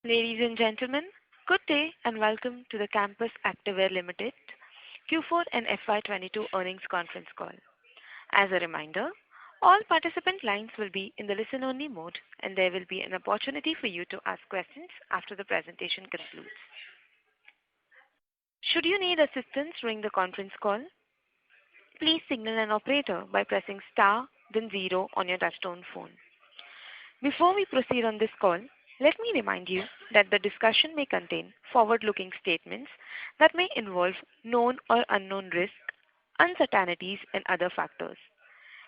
Ladies and gentlemen, good day and welcome to the Campus Activewear Limited Q4 and FY22 earnings conference call. As a reminder, all participant lines will be in the listen-only mode, and there will be an opportunity for you to ask questions after the presentation concludes. Should you need assistance during the conference call, please signal an operator by pressing star then zero on your touchtone phone. Before we proceed on this call, let me remind you that the discussion may contain forward-looking statements that may involve known or unknown risks, uncertainties, and other factors.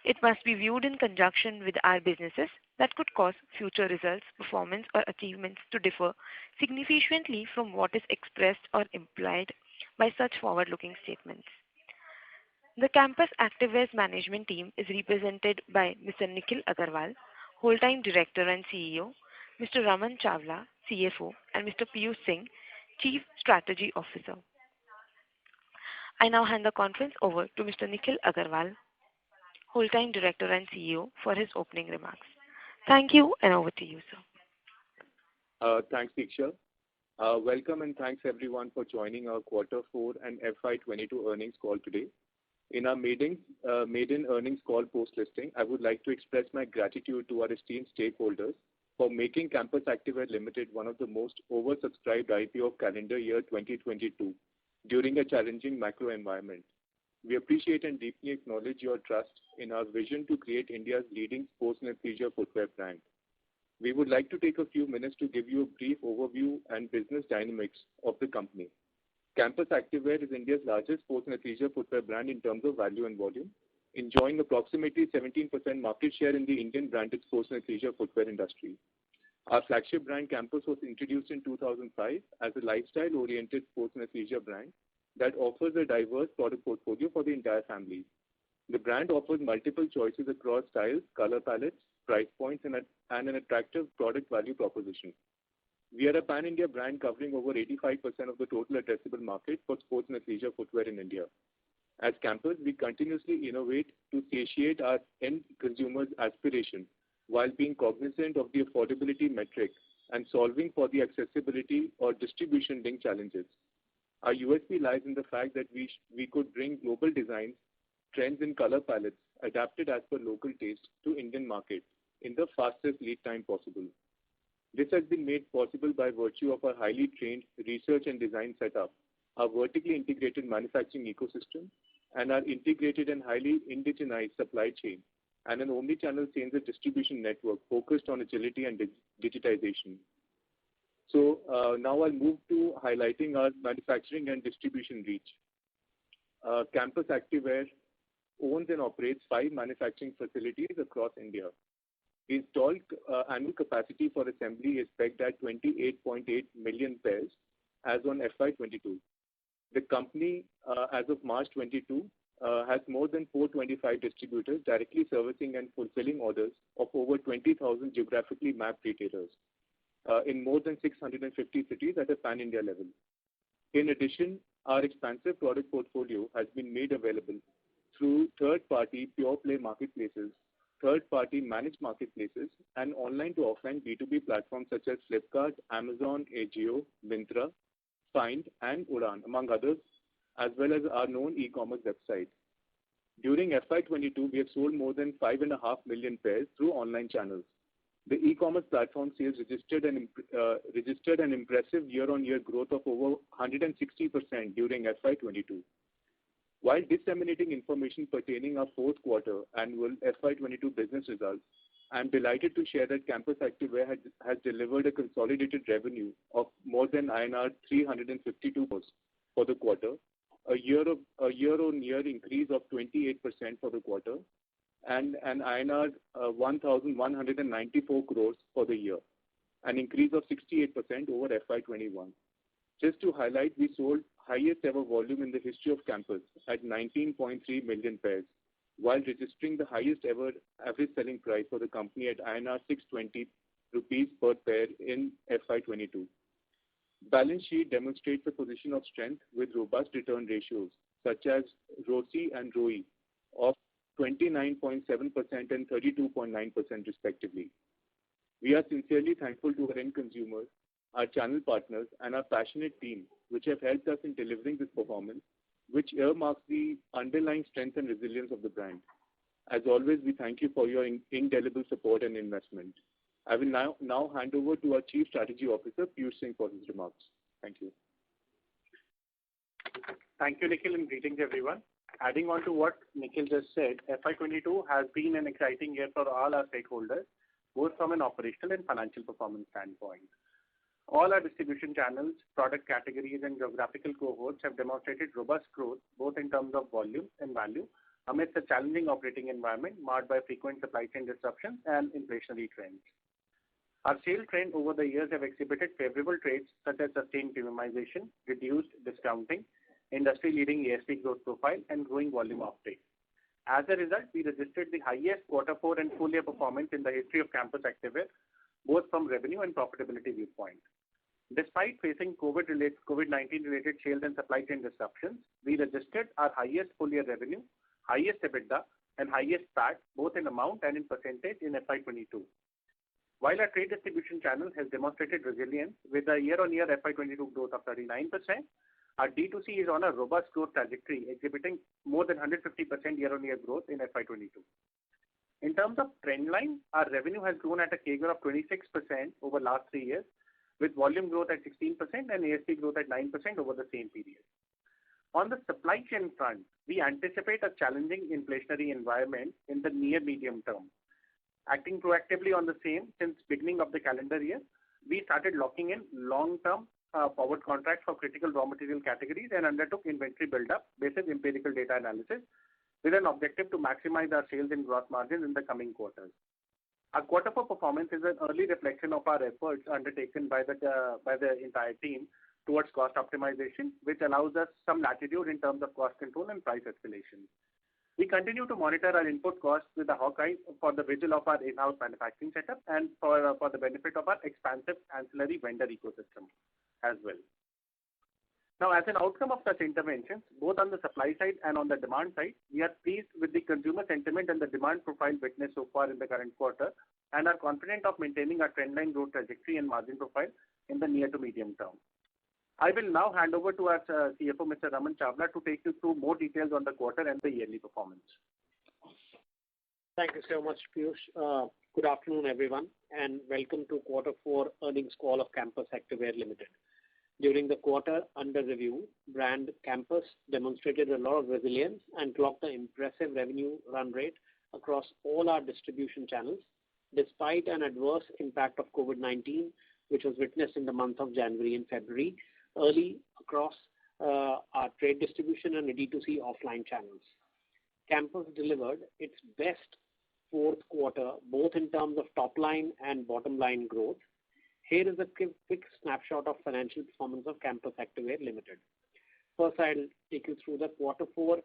It must be viewed in conjunction with our businesses that could cause future results, performance, or achievements to differ significantly from what is expressed or implied by such forward-looking statements. The Campus Activewear's management team is represented by Mr. Nikhil Agarwal, Whole-Time Director and CEO, Mr. Raman Chawla, CFO, and Mr. Piyush Singh, Chief Strategy Officer. I now hand the conference over to Mr. Nikhil Agarwal, Whole-Time Director and CEO, for his opening remarks. Thank you, and over to you, sir. Thanks, Diksha. Welcome and thanks everyone for joining our Q4 and FY22 earnings call today. In our maiden earnings call post-listing, I would like to express my gratitude to our esteemed stakeholders for making Campus Activewear Limited one of the most oversubscribed IPO of calendar year 2022 during a challenging macro environment. We appreciate and deeply acknowledge your trust in our vision to create India's leading sports and leisure footwear brand. We would like to take a few minutes to give you a brief overview and business dynamics of the company. Campus Activewear is India's largest sports and leisure footwear brand in terms of value and volume, enjoying approximately 17% market share in the Indian branded sports and leisure footwear industry. Our flagship brand Campus was introduced in 2005 as a lifestyle-oriented sports and leisure brand that offers a diverse product portfolio for the entire family. The brand offers multiple choices across styles, color palettes, price points, and an attractive product value proposition. We are a pan-India brand covering over 85% of the total addressable market for sports and leisure footwear in India. As Campus, we continuously innovate to satiate our end consumers' aspiration while being cognizant of the affordability metric and solving for the accessibility or distribution link challenges. Our USP lies in the fact that we could bring global designs, trends in color palettes adapted as per local taste to Indian market in the fastest lead time possible. This has been made possible by virtue of our highly trained research and design setup, our vertically integrated manufacturing ecosystem, and our integrated and highly indigenized supply chain, and an omni-channel sales and distribution network focused on agility and digitization. So now I'll move to highlighting our manufacturing and distribution reach. Campus Activewear owns and operates 5 manufacturing facilities across India. The installed annual capacity for assembly is pegged at 28.8 million pairs as on FY22. The company, as of March 22, has more than 425 distributors directly servicing and fulfilling orders of over 20,000 geographically mapped retailers in more than 650 cities at a pan-India level. In addition, our expansive product portfolio has been made available through third-party pure-play marketplaces, third-party managed marketplaces, and online to offline B2B platforms such as Flipkart, Amazon, Ajio, Myntra, Find, and Udaan, among others, as well as our known e-commerce website. During FY22, we have sold more than 5.5 million pairs through online channels. The e-commerce platform sales registered an impressive year-on-year growth of over 160% during FY22. While disseminating information pertaining our fourth quarter annual FY22 business results, I am delighted to share that Campus Activewear has delivered a consolidated revenue of more than INR 352 crores for the quarter, a year-on-year increase of 28% for the quarter, and an INR 1,194 crores for the year, an increase of 68% over FY21. Just to highlight, we sold highest ever volume in the history of Campus at 19.3 million pairs, while registering the highest ever average selling price for the company at INR 620 rupees per pair in FY22. Balance sheet demonstrates a position of strength with robust return ratios such as ROCE and ROE of 29.7% and 32.9% respectively. We are sincerely thankful to our end consumers, our channel partners, and our passionate team, which have helped us in delivering this performance, which earmarks the underlying strength and resilience of the brand. As always, we thank you for your indelible support and investment. I will now hand over to our Chief Strategy Officer, Piyush Singh, for his remarks. Thank you. Thank you, Nikhil, and greetings, everyone. Adding on to what Nikhil just said, FY22 has been an exciting year for all our stakeholders, both from an operational and financial performance standpoint. All our distribution channels, product categories, and geographical cohorts have demonstrated robust growth, both in terms of volume and value, amidst a challenging operating environment marked by frequent supply chain disruptions and inflationary trends. Our sales trend over the years have exhibited favorable traits such as sustained premiumization, reduced discounting, industry-leading ASP growth profile, and growing volume uptake. As a result, we registered the highest Q4 and full year performance in the history of Campus Activewear, both from revenue and profitability viewpoint. Despite facing COVID-19 related sales and supply chain disruptions, we registered our highest full year revenue, highest EBITDA, and highest PAT, both in amount and in percentage in FY22. While our trade distribution channel has demonstrated resilience with a year-on-year FY22 growth of 39%, our D2C is on a robust growth trajectory, exhibiting more than 150% year-on-year growth in FY22. In terms of trend line, our revenue has grown at a CAGR of 26% over last 3 years, with volume growth at 16% and ASP growth at 9% over the same period. On the supply chain front, we anticipate a challenging inflationary environment in the near medium term. Acting proactively on the same since beginning of the calendar year, we started locking in long-term forward contracts for critical raw material categories and undertook inventory build-up based on empirical data analysis with an objective to maximize our sales and gross margins in the coming quarters. Our Q4 performance is an early reflection of our efforts undertaken by the entire team towards cost optimization, which allows us some latitude in terms of cost control and price escalation. We continue to monitor our input costs with a hawk eye for the vigil of our in-house manufacturing setup and for the benefit of our expansive ancillary vendor ecosystem as well. Now, as an outcome of such interventions, both on the supply side and on the demand side, we are pleased with the consumer sentiment and the demand profile witnessed so far in the current quarter and are confident of maintaining our trendline growth trajectory and margin profile in the near to medium term. I will now hand over to our CFO, Mr. Raman Chawla, to take you through more details on the quarter and the yearly performance. Thank you so much, Piyush. Good afternoon, everyone, and welcome to Q4 earnings call of Campus Activewear Limited. During the quarter under review, brand Campus demonstrated a lot of resilience and clocked an impressive revenue run rate across all our distribution channels, despite an adverse impact of COVID-19, which was witnessed in the month of January and February, early across our trade distribution and D2C offline channels. Campus delivered its best Q4, both in terms of top line and bottom line growth. Here is a quick snapshot of financial performance of Campus Activewear Limited. First, I'll take you through the Q4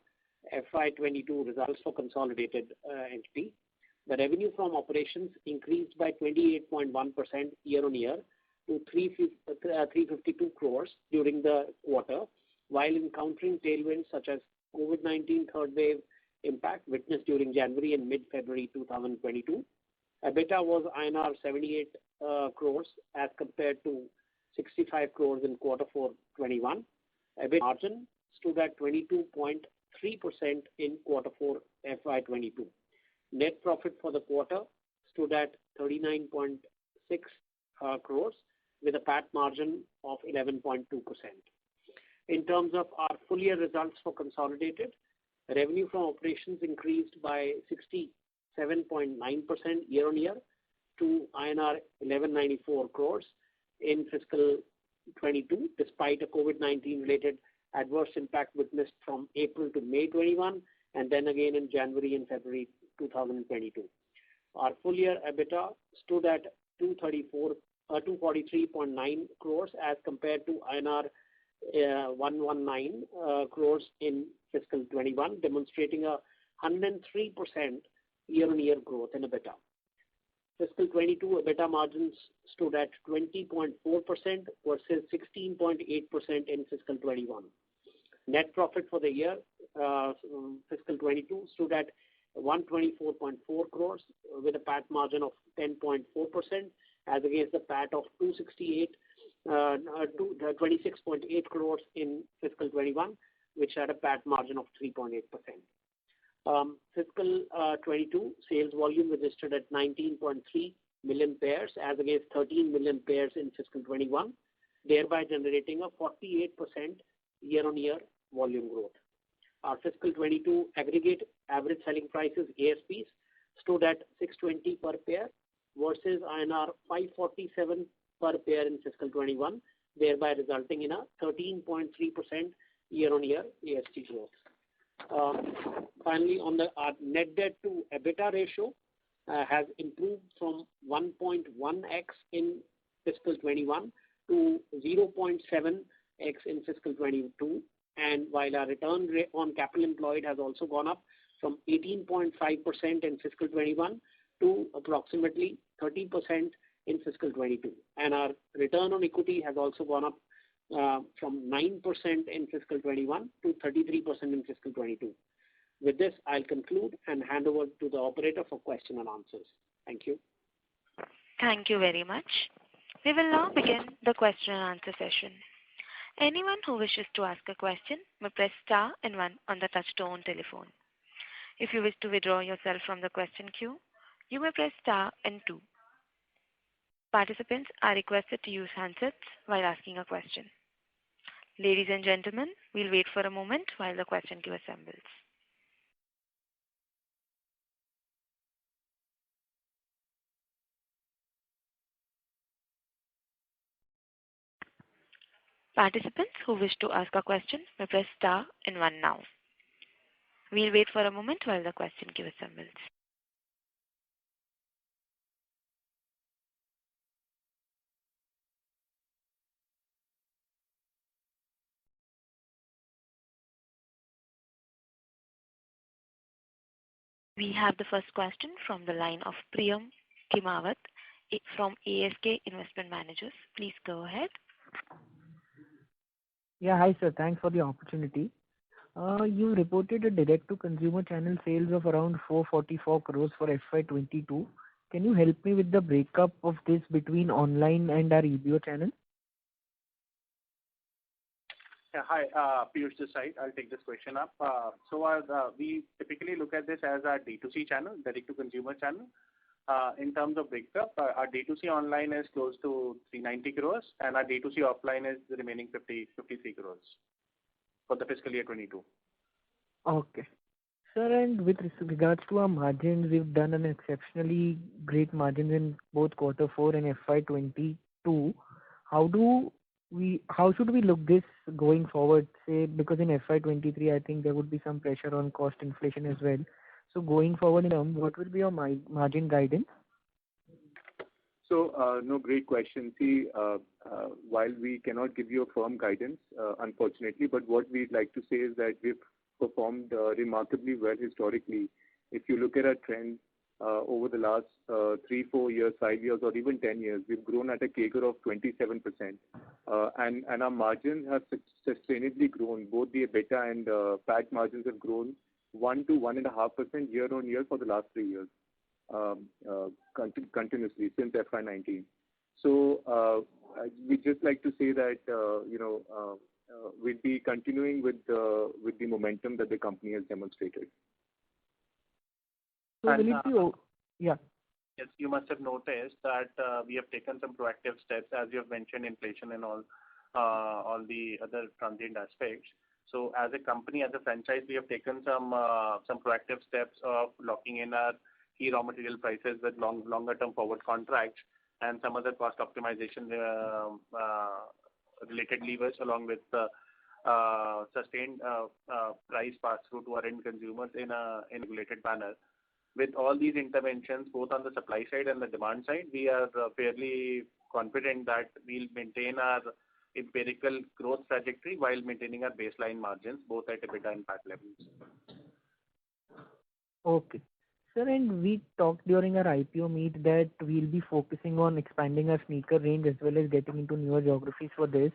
FY22 results for consolidated entity. The revenue from operations increased by 28.1% year-on-year to 352 crores during the quarter, while encountering tailwinds such as COVID-19 third wave impact witnessed during January and mid-February 2022. EBITDA was INR 78 crores as compared to 65 crores in Q4 21. EBITDA margin stood at 22.3% in Q4 FY22. Net profit for the quarter stood at 39.6 crores with a PAT margin of 11.2%. In terms of our full year results for consolidated, revenue from operations increased by 67.9% year-on-year to INR 1194 crores in fiscal 22, despite a COVID-19 related adverse impact witnessed from April to May 21 and then again in January and February 2022. Our full year EBITDA stood at 243.9 crores as compared to INR 119 crores in fiscal 21, demonstrating a 103% year-on-year growth in EBITDA. Fiscal 22 EBITDA margins stood at 20.4% versus 16.8% in fiscal 21. Net profit for the year, fiscal 22, stood at 124.4 crores with a PAT margin of 10.4% as against the PAT of 268 to 26.8 crores in fiscal 21, which had a PAT margin of 3.8%. Fiscal 22 sales volume registered at 19.3 million pairs as against 13 million pairs in fiscal 21, thereby generating a 48% year-on-year volume growth. Our fiscal 22 aggregate average selling prices ASPs stood at 620 per pair versus INR 547 per pair in fiscal 21, thereby resulting in a 13.3% year-on-year ASP growth. Finally, on our net debt to EBITDA ratio has improved from 1.1x in fiscal 21 to 0.7x in fiscal 22, and while our return rate on capital employed has also gone up from 18.5% in fiscal 21 to approximately 30% in fiscal 22, and our return on equity has also gone up from 9% in fiscal 21 to 33% in fiscal 22. With this, I'll conclude and hand over to the operator for question and answers. Thank you. Thank you very much. We will now begin the question and answer session. Anyone who wishes to ask a question may press star and one on the touch-tone telephone. If you wish to withdraw yourself from the question queue, you may press star and two. Participants are requested to use handsets while asking a question. Ladies and gentlemen, we'll wait for a moment while the question queue assembles. Participants who wish to ask a question may press star and one now. We'll wait for a moment while the question queue assembles. We have the first question from the line of Priyam Kimawat from ASK Investment Managers. Please go ahead. Yeah, hi sir. Thanks for the opportunity. You reported a direct-to-consumer channel sales of around 444 crores for FY22. Can you help me with the breakup of this between online and our EBO channel? Yeah, hi, Piyush this side. I'll take this question up. We typically look at this as our D2C channel, direct-to-consumer channel. In terms of breakup, our D2C online is close to 390 crores and our D2C offline is the remaining 53 crores for the fiscal year 22. Okay. Sir, and with regards to our margins, we've done an exceptionally great margins in both quarter 4 and FY22. How should we look this going forward, say, because in FY23, I think there would be some pressure on cost inflation as well. So going forward, what will be your margin guidance? So, no, great question. See, while we cannot give you a firm guidance, unfortunately, but what we'd like to say is that we've performed remarkably well historically. If you look at our trend over the last 3, 4 years, 5 years, or even 10 years, we've grown at a CAGR of 27%. And our margins have sustainably grown. Both the EBITDA and PAT margins have grown 1 to 1.5% year on year for the last 3 years, continuously since FY19. So we'd just like to say that we'll be continuing with the momentum that the company has demonstrated. So will it be yeah. Yes, you must have noticed that we have taken some proactive steps, as you have mentioned, inflation and all the other transient aspects. So as a company, as a franchise, we have taken some proactive steps of locking in our key raw material prices with longer term forward contracts and some other cost optimization related levers, along with sustained price pass through to our end consumers in a regulated manner. With all these interventions, both on the supply side and the demand side, we are fairly confident that we'll maintain our empirical growth trajectory while maintaining our baseline margins, both at EBITDA and PAT levels. Okay. Sir, and we talked during our IPO meet that we'll be focusing on expanding our sneaker range as well as getting into newer geographies for this.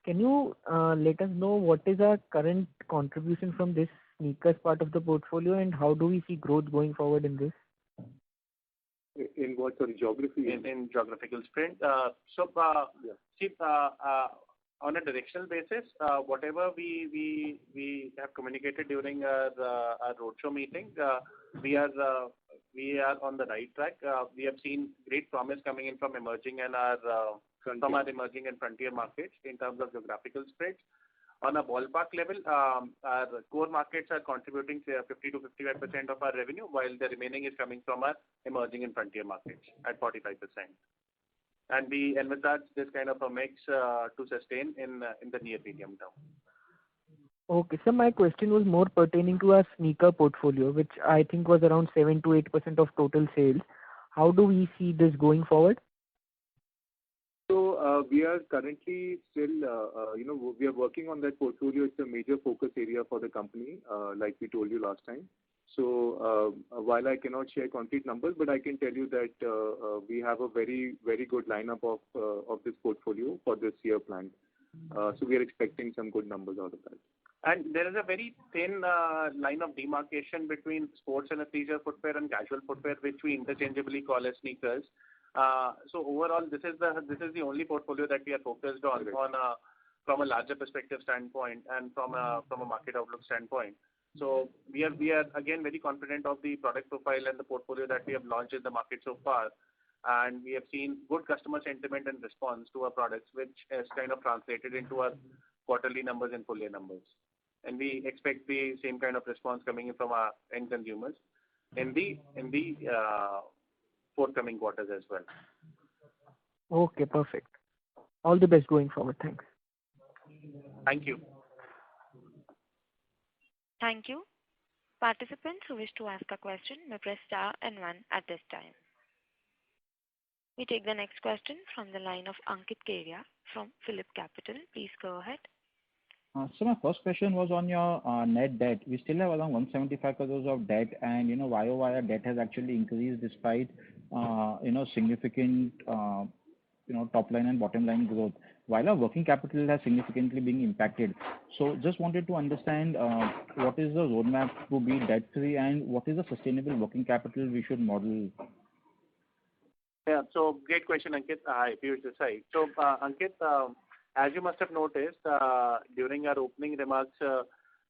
Can you let us know what is our current contribution from this sneakers part of the portfolio and how do we see growth going forward in this? In what sort of geography? In geographical spread. See, on a directional basis, whatever we have communicated during our roadshow meeting, we are on the right track. We have seen great promise coming in from emerging and from our emerging and frontier markets in terms of geographical spreads. On a ballpark level, our core markets are contributing say 50 to 55% of our revenue, while the remaining is coming from our emerging and frontier markets at 45%. And we envisage this kind of a mix to sustain in the near medium term. Okay, so my question was more pertaining to our sneaker portfolio, which I think was around 7 to 8% of total sales. How do we see this going forward? So we are currently still, we are working on that portfolio. It's a major focus area for the company, like we told you last time. So while I cannot share concrete numbers, but I can tell you that we have a very, very good lineup of this portfolio for this year planned. So we are expecting some good numbers out of that. And there is a very thin line of demarcation between sports and leisure footwear and casual footwear, which we interchangeably call as sneakers. So overall, this is the only portfolio that we are focused on from a larger perspective standpoint and from a market outlook standpoint. So we are again very confident of the product profile and the portfolio that we have launched in the market so far, and we have seen good customer sentiment and response to our products, which has kind of translated into our quarterly numbers and full year numbers. And we expect the same kind of response coming in from our end consumers in the forthcoming quarters as well. Okay, perfect. All the best going forward. Thanks. Thank you. Thank you. Participants who wish to ask a question may press star and 1 at this time. We take the next question from the line of Ankit Kedia from Phillip Capital. Please go ahead. So my first question was on your net debt. We still have around 175 crores of debt, and YOY debt has actually increased despite significant top line and bottom line growth, while our working capital has significantly been impacted. So just wanted to understand what is the roadmap to be debt free, and what is the sustainable working capital we should model? Yeah, so great question, Ankit. Hi, Piyush this side. So Ankit, as you must have noticed during our opening remarks,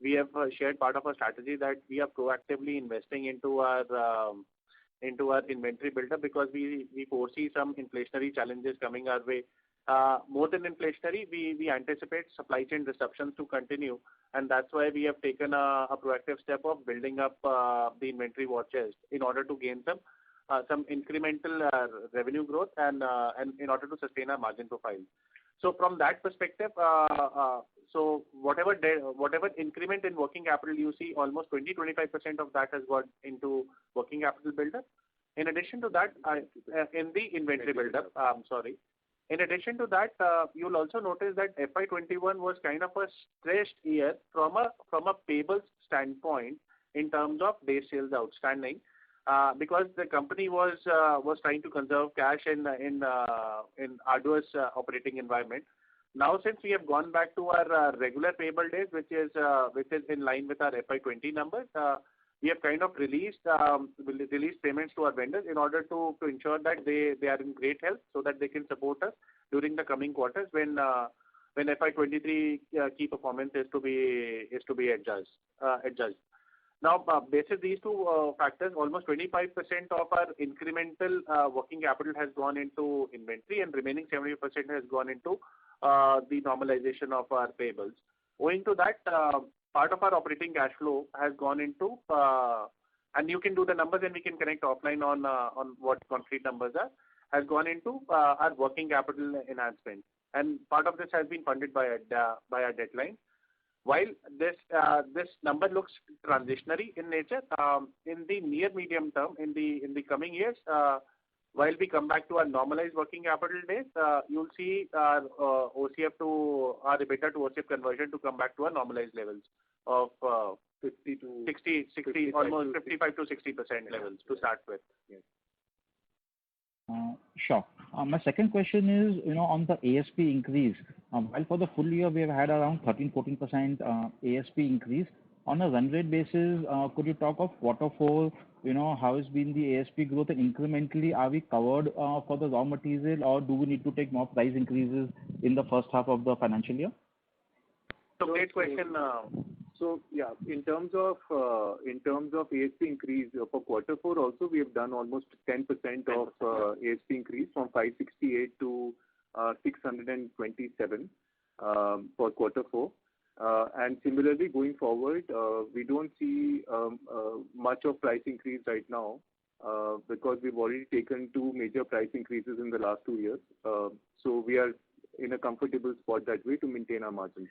we have shared part of our strategy that we are proactively investing into our inventory buildup because we foresee some inflationary challenges coming our way. More than inflationary, we anticipate supply chain disruptions to continue, and that's why we have taken a proactive step of building up the inventory war chest in order to gain some incremental revenue growth and in order to sustain our margin profile. So from that perspective, so whatever increment in working capital you see, almost 20-25% of that has got into working capital buildup. In addition to that, in the inventory buildup, In addition to that, you'll also notice that FY21 was kind of a stressed year from a payables standpoint in terms of day sales outstanding, because the company was trying to conserve cash in arduous operating environment. Now, since we have gone back to our regular payable days, which is in line with our FY20 numbers, we have kind of released payments to our vendors in order to ensure that they are in great health, so that they can support us during the coming quarters when FY23 key performance is to be adjusted. Now, based on these two factors, almost 25% of our incremental working capital has gone into inventory, and remaining 70% has gone into the normalization of our payables. Owing to that, part of our operating cash flow has gone into, and you can do the numbers and we can connect offline on what concrete numbers are, has gone into our working capital enhancement. And part of this has been funded by our deadline. While this number looks transitionary in nature, in the near medium term, in the coming years, while we come back to our normalized working capital days, you'll see our OCF to our EBITDA to OCF conversion to come back to our normalized levels of 60, almost 55 to 60% levels to start with. Yes. Sure. My second question is, on the ASP increase. While for the full year we have had around 13-14% ASP increase, On a run rate basis, could you talk of quarter four, how has been the ASP growth, and incrementally, are we covered for the raw material, or do we need to take more price increases in the first half of the financial year? So great question. So yeah, in terms of ASP increase for quarter four also, we have done almost 10% of ASP increase from 568 to 627 for quarter four. And similarly, going forward, we don't see much of price increase right now because we've already taken two major price increases in the last 2 years. So we are in a comfortable spot that way to maintain our margins.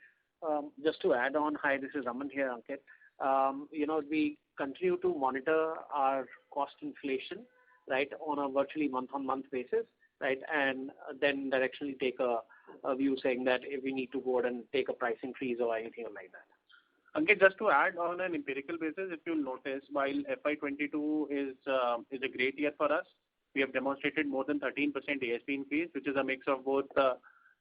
Just to add on, hi, this is Raman here, Ankit. We continue to monitor our cost inflation, right, on a virtually month-on-month basis, right, and then directionally take a view saying that if we need to go ahead and take a price increase or anything like that. Ankit, just to add on an empirical basis, if you'll notice, while FY22 is a great year for us, we have demonstrated more than 13% ASP increase, which is a mix of both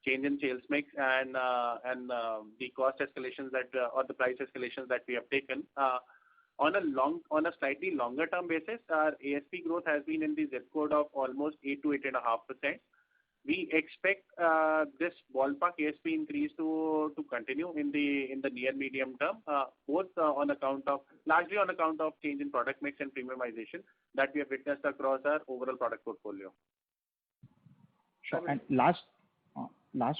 change in sales mix and the cost escalations or the price escalations that we have taken. On a slightly longer term basis, our ASP growth has been in the zip code of almost 8 to 8.5%. We expect this ballpark ASP increase to continue in the near medium term, both largely on account of change in product mix and premiumization that we have witnessed across our overall product portfolio. Sure. And last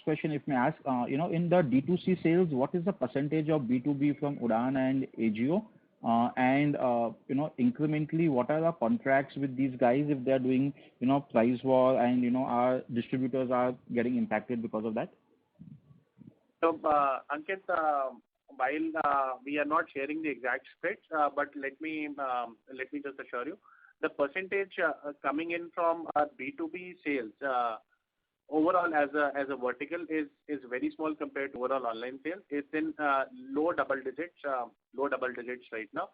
question, if may ask, in the D2C sales, what is the percentage of B2B from Udaan and AGO? And incrementally, what are the contracts with these guys if they are doing, price war and, our distributors are getting impacted because of that? So, Ankit, while we are not sharing the exact splits, but let me just assure you, the percentage coming in from our B2B sales overall as a vertical is very small compared to overall online sales. It's in low double digits right now.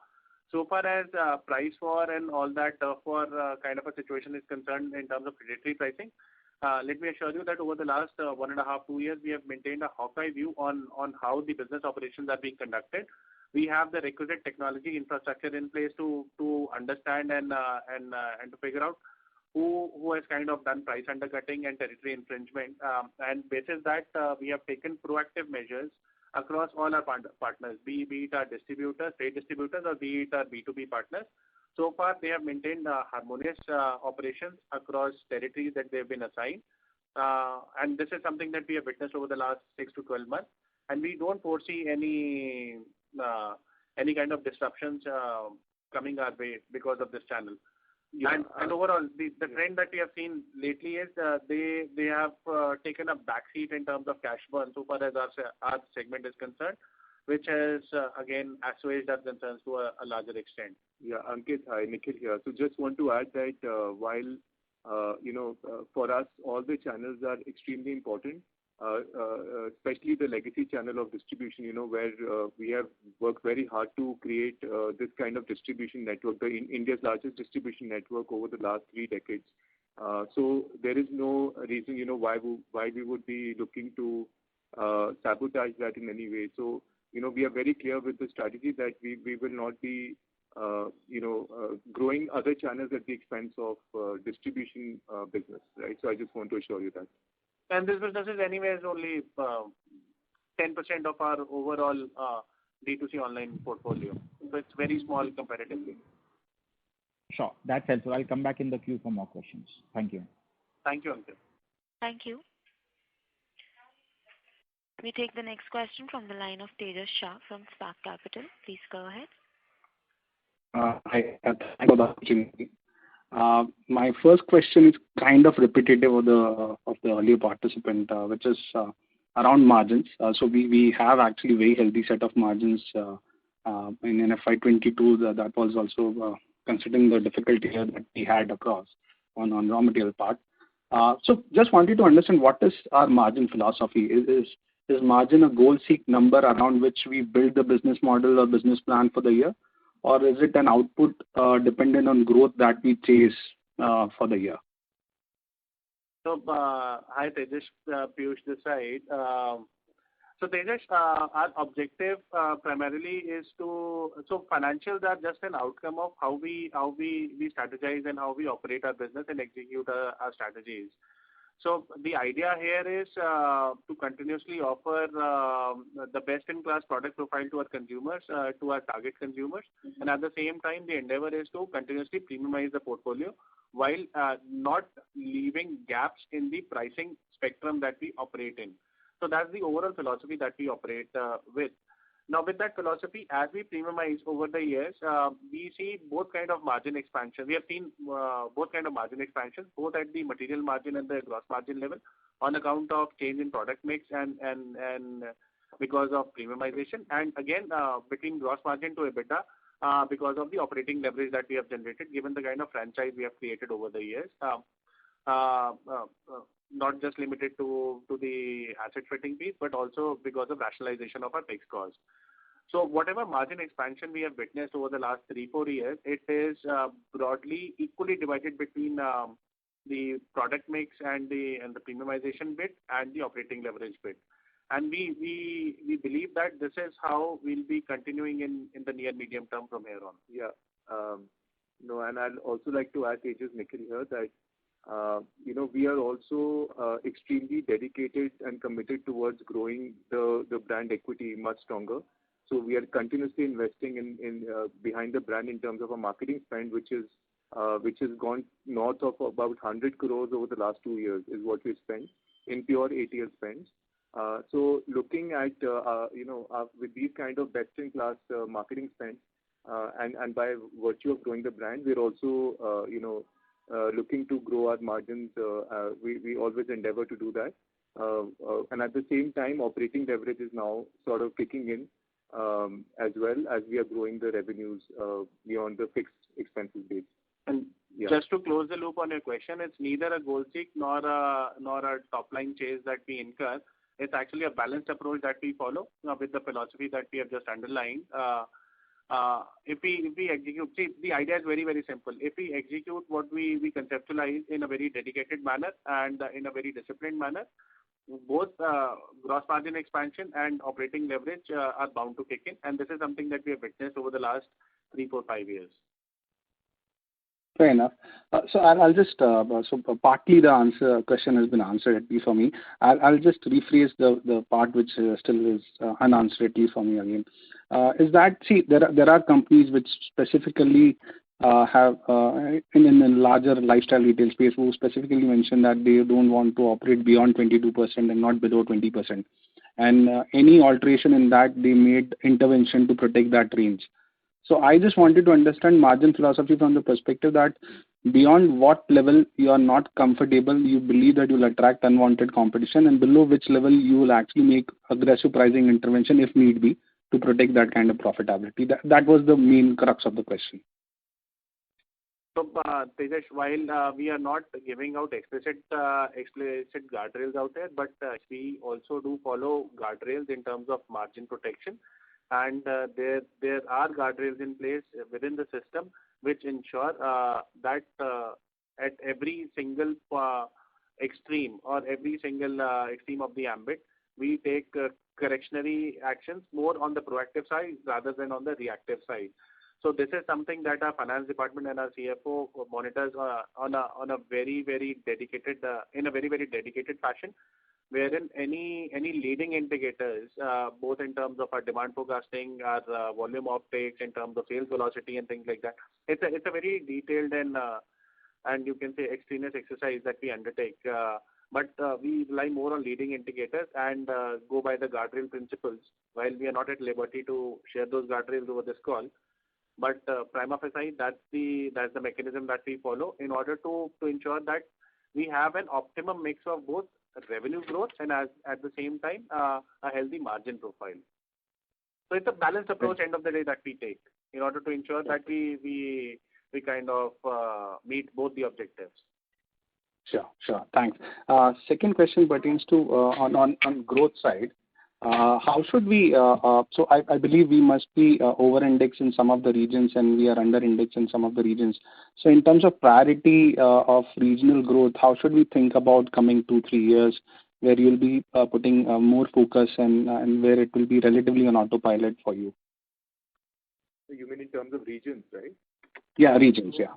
So far as price war and all that for kind of a situation is concerned in terms of predatory pricing, let me assure you that over the last 1.5 to 2 years, we have maintained a hawk-eye view on how the business operations are being conducted. We have the requisite technology infrastructure in place to understand and to figure out who has kind of done price undercutting and territory infringement. And basis that, we have taken proactive measures across all our partners, be it our distributors, trade distributors, or be it our B2B partners. So far, they have maintained harmonious operations across territories that they've been assigned. And this is something that we have witnessed over the last 6 to 12 months. And we don't foresee any kind of disruptions coming our way because of this channel. Yeah. And overall, the trend that we have seen lately is they have taken a backseat in terms of cash burn so far as our segment is concerned, which has again assuaged our concerns to a larger extent. Yeah, Ankit, hi, Nikhil here. So just want to add that while for us all the channels are extremely important, especially the legacy channel of distribution, where we have worked very hard to create this kind of distribution network, India's largest distribution network over the last 3 decades. So there is no reason, why we would be looking to sabotage that in any way. So, we are very clear with the strategy that we will not be, growing other channels at the expense of distribution business, right? So I just want to assure you that. And this business is anyways only 10% of our overall D2C online portfolio. So it's very small comparatively. Sure. That's helpful. I'll come back in the queue for more questions. Thank you. Thank you, Ankit. Thank you. We take the next question from the line of Tejas Shah from Spark Capital. Please go ahead. Hi, thanks for the opportunity. My first question is kind of repetitive of the earlier participant, which is around margins. So we have actually very healthy set of margins in FY22. That was also considering the difficulty here that we had across on raw material part. So just wanted to understand what is our margin philosophy. Is margin a goal seek number around which we build the business model or business plan for the year? Or is it an output dependent on growth that we chase for the year? So, hi Tejas, Piyush this side. So Tejas, our objective primarily is so financials are just an outcome of how we strategize and how we operate our business and execute our strategies. So the idea here is to continuously offer the best-in-class product profile to our consumers, to our target consumers, and at the same time, the endeavor is to continuously premiumize the portfolio while not leaving gaps in the pricing spectrum that we operate in. So that's the overall philosophy that we operate with. Now, with that philosophy, as we premiumize over the years, we see both kind of margin expansion. We have seen both kind of margin expansion, both at the material margin and the gross margin level, on account of change in product mix and because of premiumization, and again between gross margin to EBITDA because of the operating leverage that we have generated, given the kind of franchise we have created over the years. Not just limited to the asset fitting piece, but also because of rationalization of our fixed costs. So whatever margin expansion we have witnessed over the last 3-4 years, it is broadly equally divided between the product mix and the premiumization bit and the operating leverage bit. And we believe that this is how we'll be continuing in the near medium term from here on. Yeah. No, and I'd also like to add, Tejas, Nikhil here, that we are also extremely dedicated and committed towards growing the brand equity much stronger. So we are continuously investing in behind the brand in terms of a marketing spend, which has gone north of about 100 crores over the last 2 years is what we spent in pure ATL spends. So looking at with these kind of best-in-class marketing spends, and by virtue of growing the brand, we're also looking to grow our margins. We always endeavor to do that. And at the same time, operating leverage is now sort of kicking in as well as we are growing the revenues beyond the fixed expenses base. And just to close the loop on your question, it's neither a goal seek nor a top line chase that we incur. It's actually a balanced approach that we follow with the philosophy that we have just underlined. If we execute, see, the idea is very, very simple. If we execute what we conceptualize in a very dedicated manner and in a very disciplined manner, both gross margin expansion and operating leverage are bound to kick in, and this is something that we have witnessed over the last 3, 4, 5 years. Fair enough. So I'll just partly the question has been answered at least for me. I'll just rephrase the part which still is unanswered at least for me again. Is that, see, there are companies which specifically have in a larger lifestyle retail space who specifically mention that they don't want to operate beyond 22% and not below 20%. And any alteration in that, they made intervention to protect that range. So I just wanted to understand margin philosophy from the perspective that beyond what level you are not comfortable, you believe that you'll attract unwanted competition, and below which level you will actually make aggressive pricing intervention if need be to protect that kind of profitability. That was the main crux of the question. So, Tejas, while we are not giving out explicit guardrails out there, but we also do follow guardrails in terms of margin protection. And there are guardrails in place within the system which ensure that at every single extreme or every single extreme of the ambit, we take correctionary actions more on the proactive side rather than on the reactive side. So this is something that our finance department and our CFO monitors on a very, very dedicated in a very, very dedicated fashion, wherein any leading indicators, both in terms of our demand forecasting, our volume optics, in terms of sales velocity and things like that, it's a very detailed and you can say extraneous exercise that we undertake. But we rely more on leading indicators and go by the guardrail principles. While we are not at liberty to share those guardrails over this call, but prima facie, that's the mechanism that we follow in order to ensure that we have an optimum mix of both revenue growth and at the same time a healthy margin profile. So it's a balanced approach end of the day that we take in order to ensure that we kind of meet both the objectives. Sure. Thanks. Second question pertains to on growth side. How should we? So I believe we must be over-indexed in some of the regions and we are under-indexed in some of the regions. So in terms of priority of regional growth, how should we think about coming 2-3 years? where you'll be putting more focus and where it will be relatively on autopilot for you? You mean in terms of regions, right? Yeah, regions, yeah.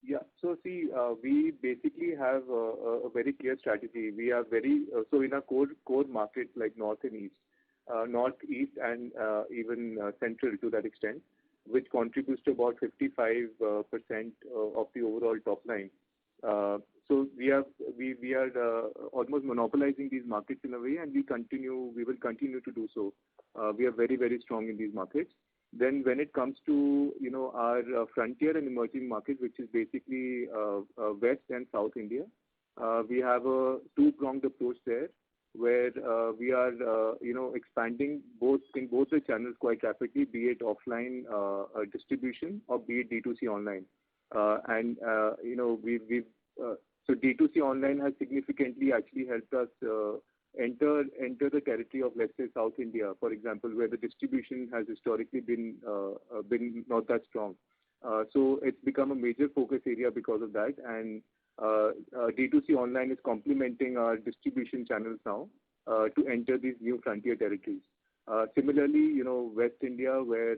Yeah. So see, we basically have a very clear strategy. We are very so in our core markets like north and east, northeast and even central to that extent, which contributes to about 55% of the overall top line. So we are almost monopolizing these markets in a way, and we will continue to do so. We are very, very strong in these markets. Then when it comes to our frontier and emerging market, which is basically West and South India, we have a two-pronged approach there, where we are expanding in both the channels quite rapidly, be it offline distribution or be it D2C online. So D2C online has significantly actually helped us enter the territory of, let's say, South India, for example, where the distribution has historically been not that strong. So it's become a major focus area because of that, and D2C online is complementing our distribution channels now to enter these new frontier territories. Similarly, West India, where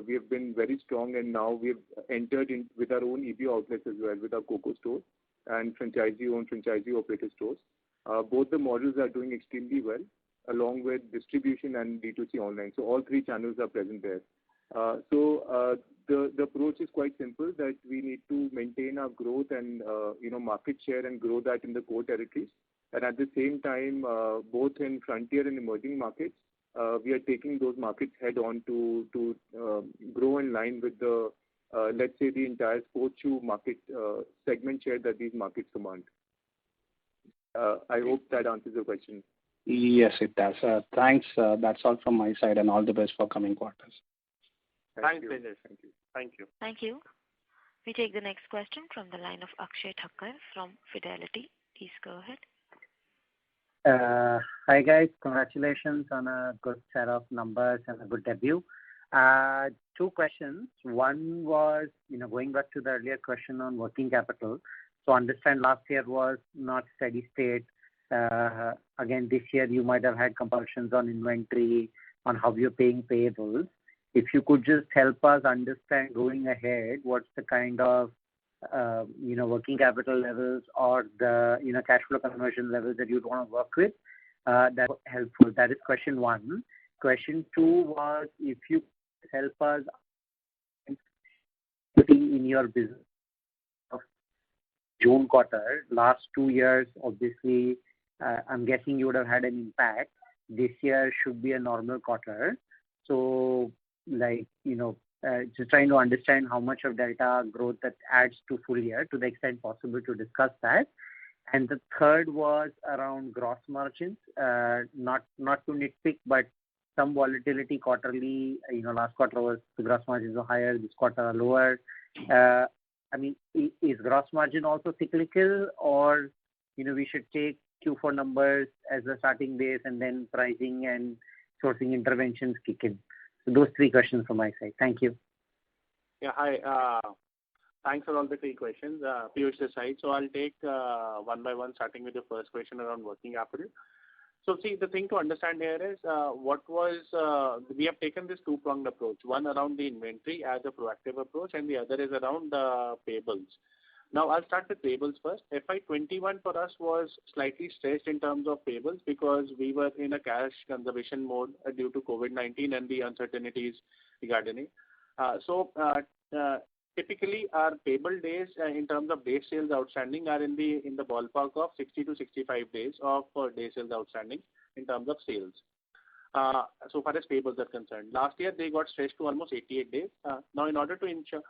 we have been very strong, and now we've entered in with our own EBO outlets as well, with our COCO stores and franchisee-owned, franchisee-operated stores. Both the models are doing extremely well, along with distribution and D2C online. So all three channels are present there. The approach is quite simple, that we need to maintain our growth and market share and grow that in the core territories. And at the same time, both in frontier and emerging markets, we are taking those markets head on to grow in line with the let's say the entire sports shoe market segment share that these markets command. I hope that answers your question. Yes, it does. Thanks. That's all from my side, and all the best for coming quarters. Thanks, Tejas. Thank you. Thank you. We take the next question from the line of Akshay Thakkar from Fidelity. Please go ahead. Hi guys, congratulations on a good set of numbers and a good debut. Two questions. One was, going back to the earlier question on working capital. So understand last year was not steady state. Again, this year you might have had compulsions on inventory, on how you're paying payables. If you could just help us understand going ahead, what's the kind of working capital levels or the cash flow conversion levels that you'd want to work with, that's helpful. That is question one. Question two was, if you could help us putting in your business of June quarter, last 2 years, obviously, I'm guessing you would have had an impact. This year should be a normal quarter. So, just trying to understand how much of delta growth that adds to full year, to the extent possible to discuss that. And the third was around gross margins, not to nitpick, but some volatility quarterly. Last quarter was the gross margins were higher, this quarter are lower. Is gross margin also cyclical, or we should take Q4 numbers as a starting base and then pricing and sourcing interventions kick in? So those three questions from my side. Thank you. Yeah, hi. Thanks for all the three questions. Piyush this side. So I'll take one by one, starting with the first question around working capital. So see, the thing to understand here is we have taken this two-pronged approach. One around the inventory as a proactive approach, and the other is around the payables. Now, I'll start with payables first. FY21 for us was slightly stressed in terms of payables because we were in a cash conservation mode due to COVID-19 and the uncertainties regarding it. Typically, our payable days in terms of day sales outstanding are in the ballpark of 60 to 65 days of day sales outstanding in terms of sales. So far as payables are concerned, last year they got stretched to almost 88 days. Now, in order to ensure,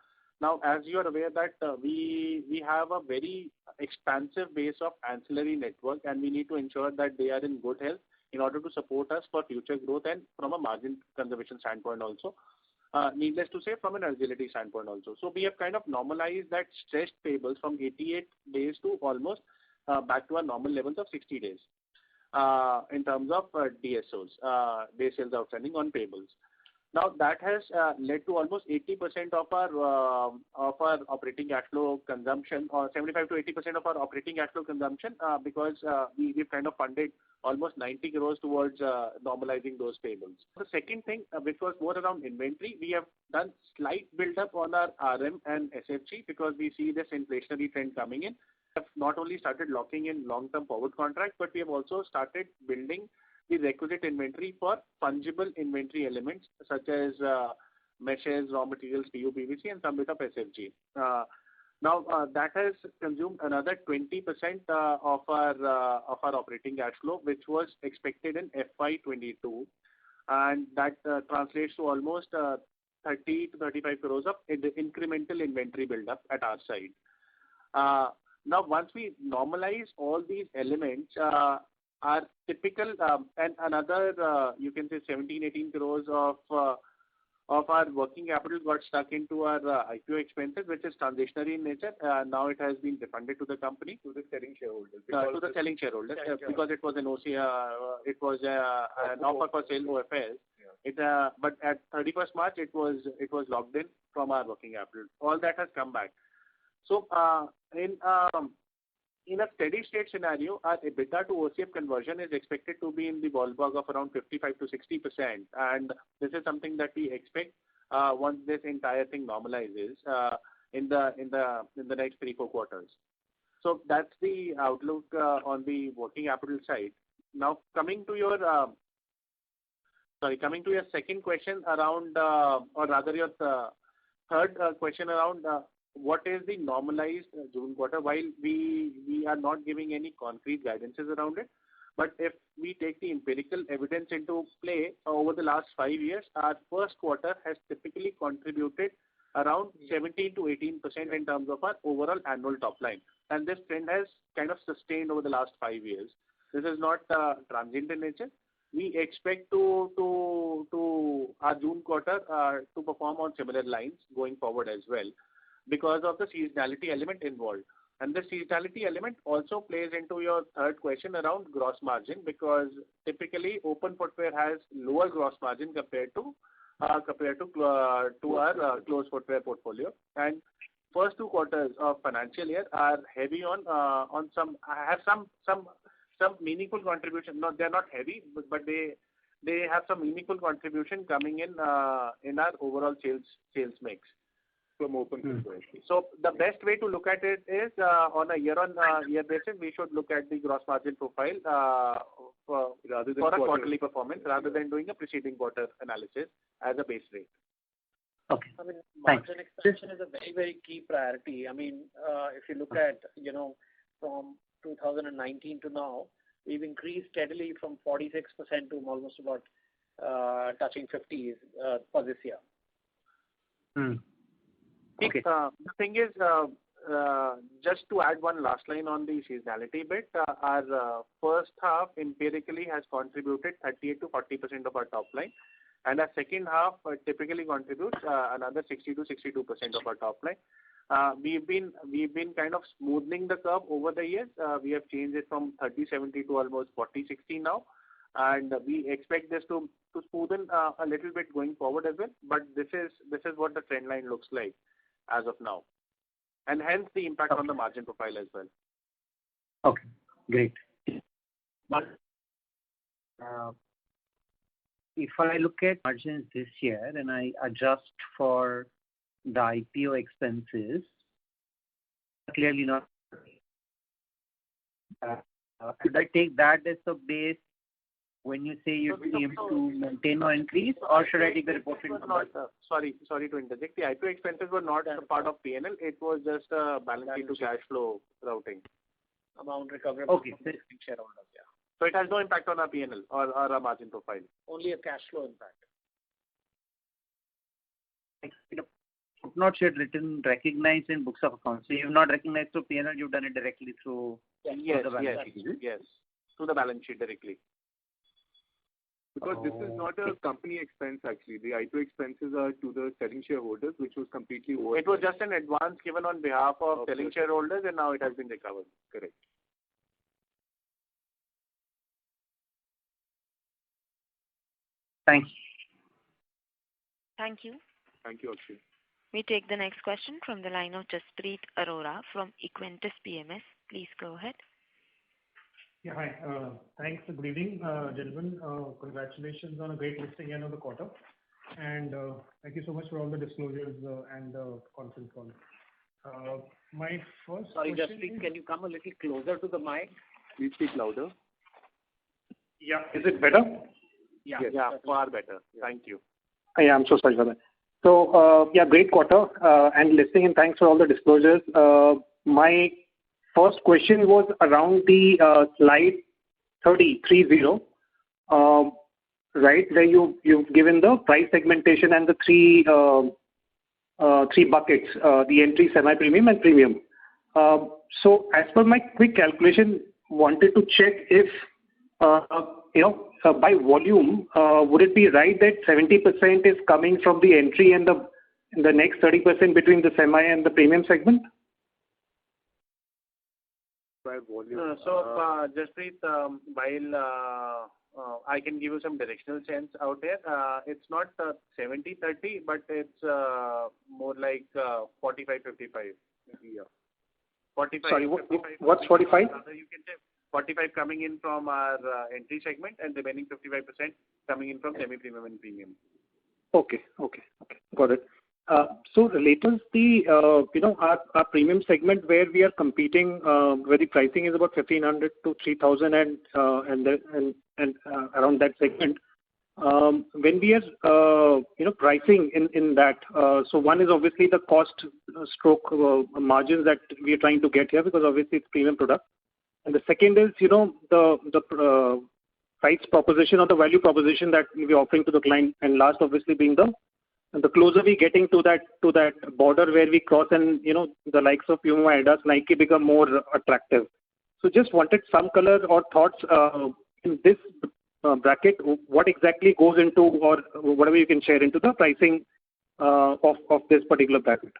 now as you are aware that we have a very expansive base of ancillary network, and we need to ensure that they are in good health in order to support us for future growth and from a margin conservation standpoint also. Needless to say, from an agility standpoint also. So we have kind of normalized that stretched payables from 88 days to almost back to our normal levels of 60 days in terms of DSOs, day sales outstanding on payables. Now that has led to almost 80% of our operating cash flow consumption, or 75 to 80% of our operating cash flow consumption, because we've kind of funded almost 90 crores towards normalizing those payables. The second thing, which was more around inventory, we have done slight build-up on our RM and SFG because we see this inflationary trend coming in. We have not only started locking in long-term forward contracts, but we have also started building the requisite inventory for fungible inventory elements such as meshes, raw materials, PU, PVC, and some bit of SFG. Now that has consumed another 20% of our operating cash flow, which was expected in FY22, and that translates to almost 30 to 35 crores of incremental inventory buildup at our side. Now, once we normalize all these elements, our typical and another you can say 17-18 crores of our working capital got stuck into our IPO expenses, which is transitionary in nature. Now it has been refunded to the company, to the selling shareholders. Because it was an OC, it was an offer for sale OFS. Yeah. But at 31st March, it was locked in from our working capital. All that has come back. So in a steady state scenario, our EBITDA to OCF conversion is expected to be in the ballpark of around 55 to 60%, and this is something that we expect once this entire thing normalizes in the next 3-4 quarters. So that's the outlook on the working capital side. Now coming to your second question around, or rather your third question around. What is the normalized June quarter? While we are not giving any concrete guidances around it, but if we take the empirical evidence into play over the last 5 years, our first quarter has typically contributed around 17 to 18% in terms of our overall annual top line, and this trend has kind of sustained over the last 5 years. This is not transient in nature. We expect to our June quarter to perform on similar lines going forward as well, because of the seasonality element involved. And the seasonality element also plays into your third question around gross margin, because typically open footwear has lower gross margin compared to our closed footwear portfolio. And first 2 quarters of financial year are heavy on some meaningful contribution. No, they're not heavy, but they have some meaningful contribution coming in our overall sales mix from open footwear. So the best way to look at it is on a year-on-year basis, we should look at the gross margin profile for a quarterly performance rather than doing a preceding quarter analysis as a base rate. Okay. I mean, margin expansion is a very, very key priority. I mean, if you look at, from 2019 to now, we've increased steadily from 46% to almost about touching 50s for this year. Okay. The thing is, just to add one last line on the seasonality bit, our first half empirically has contributed 38 to 40% of our top line, and our second half typically contributes another 60 to 62% of our top line. We've been kind of smoothening the curve over the years. We have changed it from 30-70 to almost 40-60 now, and we expect this to smoothen a little bit going forward as well. But this is what the trend line looks like as of now, and hence the impact on the margin profile as well. Okay, great. But if I look at margins this year and I adjust for the IPO expenses, clearly not. Should I take that as the base when you say you aim to maintain or increase, or should I take the reported number? Sorry to interject. The IPO expenses were not a part of P&L. It was just a balance sheet to cash flow routing. Amount recoverable from shareholders, yeah. So it has no impact on our P&L or our margin profile. Only a cash flow impact. Not yet written, recognized in books of accounts. So you've not recognized through P&L, you've done it directly through the balance sheet. Yes, through the balance sheet directly. Because this is not a company expense actually. The IPO expenses are to the selling shareholders, which was completely over. It was just an advance given on behalf of selling shareholders, and now it has been recovered. Correct. Thanks. Thank you. Thank you, Akshay. We take the next question from the line of Jaspreet Arora from Equentis PMS. Please go ahead. Yeah, hi. Thanks. Good evening, gentlemen. Congratulations on a great listing end of the quarter. And thank you so much for all the disclosures and the conference call. My first Sorry, question Jaspreet, is, can you come a little closer to the mic? Please speak louder. Yeah, is it better? Yeah, Yes. Yeah, far better. Thank you. Yeah, I'm so sorry for that. So, great quarter and listing, and thanks for all the disclosures. My first question was around the slide 30, right, where you've given the price segmentation and the three buckets, the entry, semi-premium, and premium. So, as per my quick calculation, wanted to check if by volume, would it be right that 70% is coming from the entry and the next 30% between the semi and the premium segment? By volume. Jaspreet, while I can give you some directional sense out there, it's not 70-30, but it's more like 45-55. Yeah. 45. Sorry, 55, what's 45? You can say 45 coming in from our entry segment and remaining 55% coming in from semi-premium and premium. Okay, got it. So related the our premium segment where we are competing, where the pricing is about 1,500 to 3,000 and around that segment. When we are pricing in that, so one is obviously the cost stroke margins that we are trying to get here, because obviously it's premium product. And the second is, the price proposition or the value proposition that we're offering to the client. And last, obviously, being the closer we getting to that border where we cross and, the likes of Puma, Adidas, Nike become more attractive. So just wanted some color or thoughts in this bracket, what exactly goes into, or whatever you can share into the pricing of this particular bracket.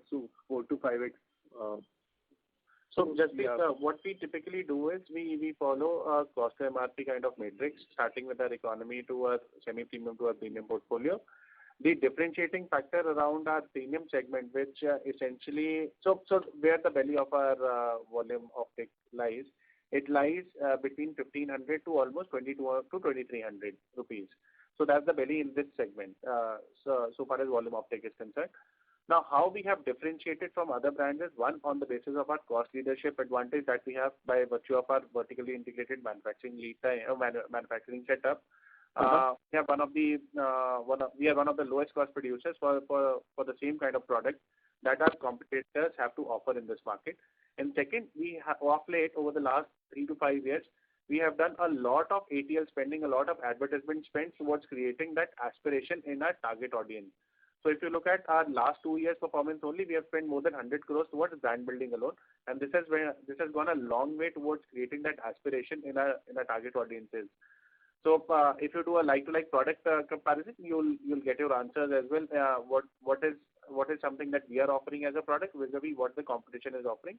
So 4 to 5x. So just what we typically do is we follow a cost to MRP kind of matrix, starting with our economy to our semi-premium to our premium portfolio. The differentiating factor around our premium segment, which essentially, so where the belly of our volume offtake lies, it lies between 1,500 to almost 2,200 to 2,300 rupees. So that's the belly in this segment, so far as volume offtake is concerned. Now, how we have differentiated from other brands is, one, on the basis of our cost leadership advantage that we have by virtue of our vertically integrated manufacturing manufacturing setup. We are one of the lowest cost producers for the same kind of product that our competitors have to offer in this market. And second, we have of late over the last 3 to 5 years, we have done a lot of ATL spending, a lot of advertisement spend towards creating that aspiration in our target audience. So if you look at our last 2 years' performance only, we have spent more than 100 crores towards brand building alone, and this has gone a long way towards creating that aspiration in our target audiences. So if you do a like-to-like product comparison, you'll get your answers as well. What is something that we are offering as a product vis-a-vis what the competition is offering,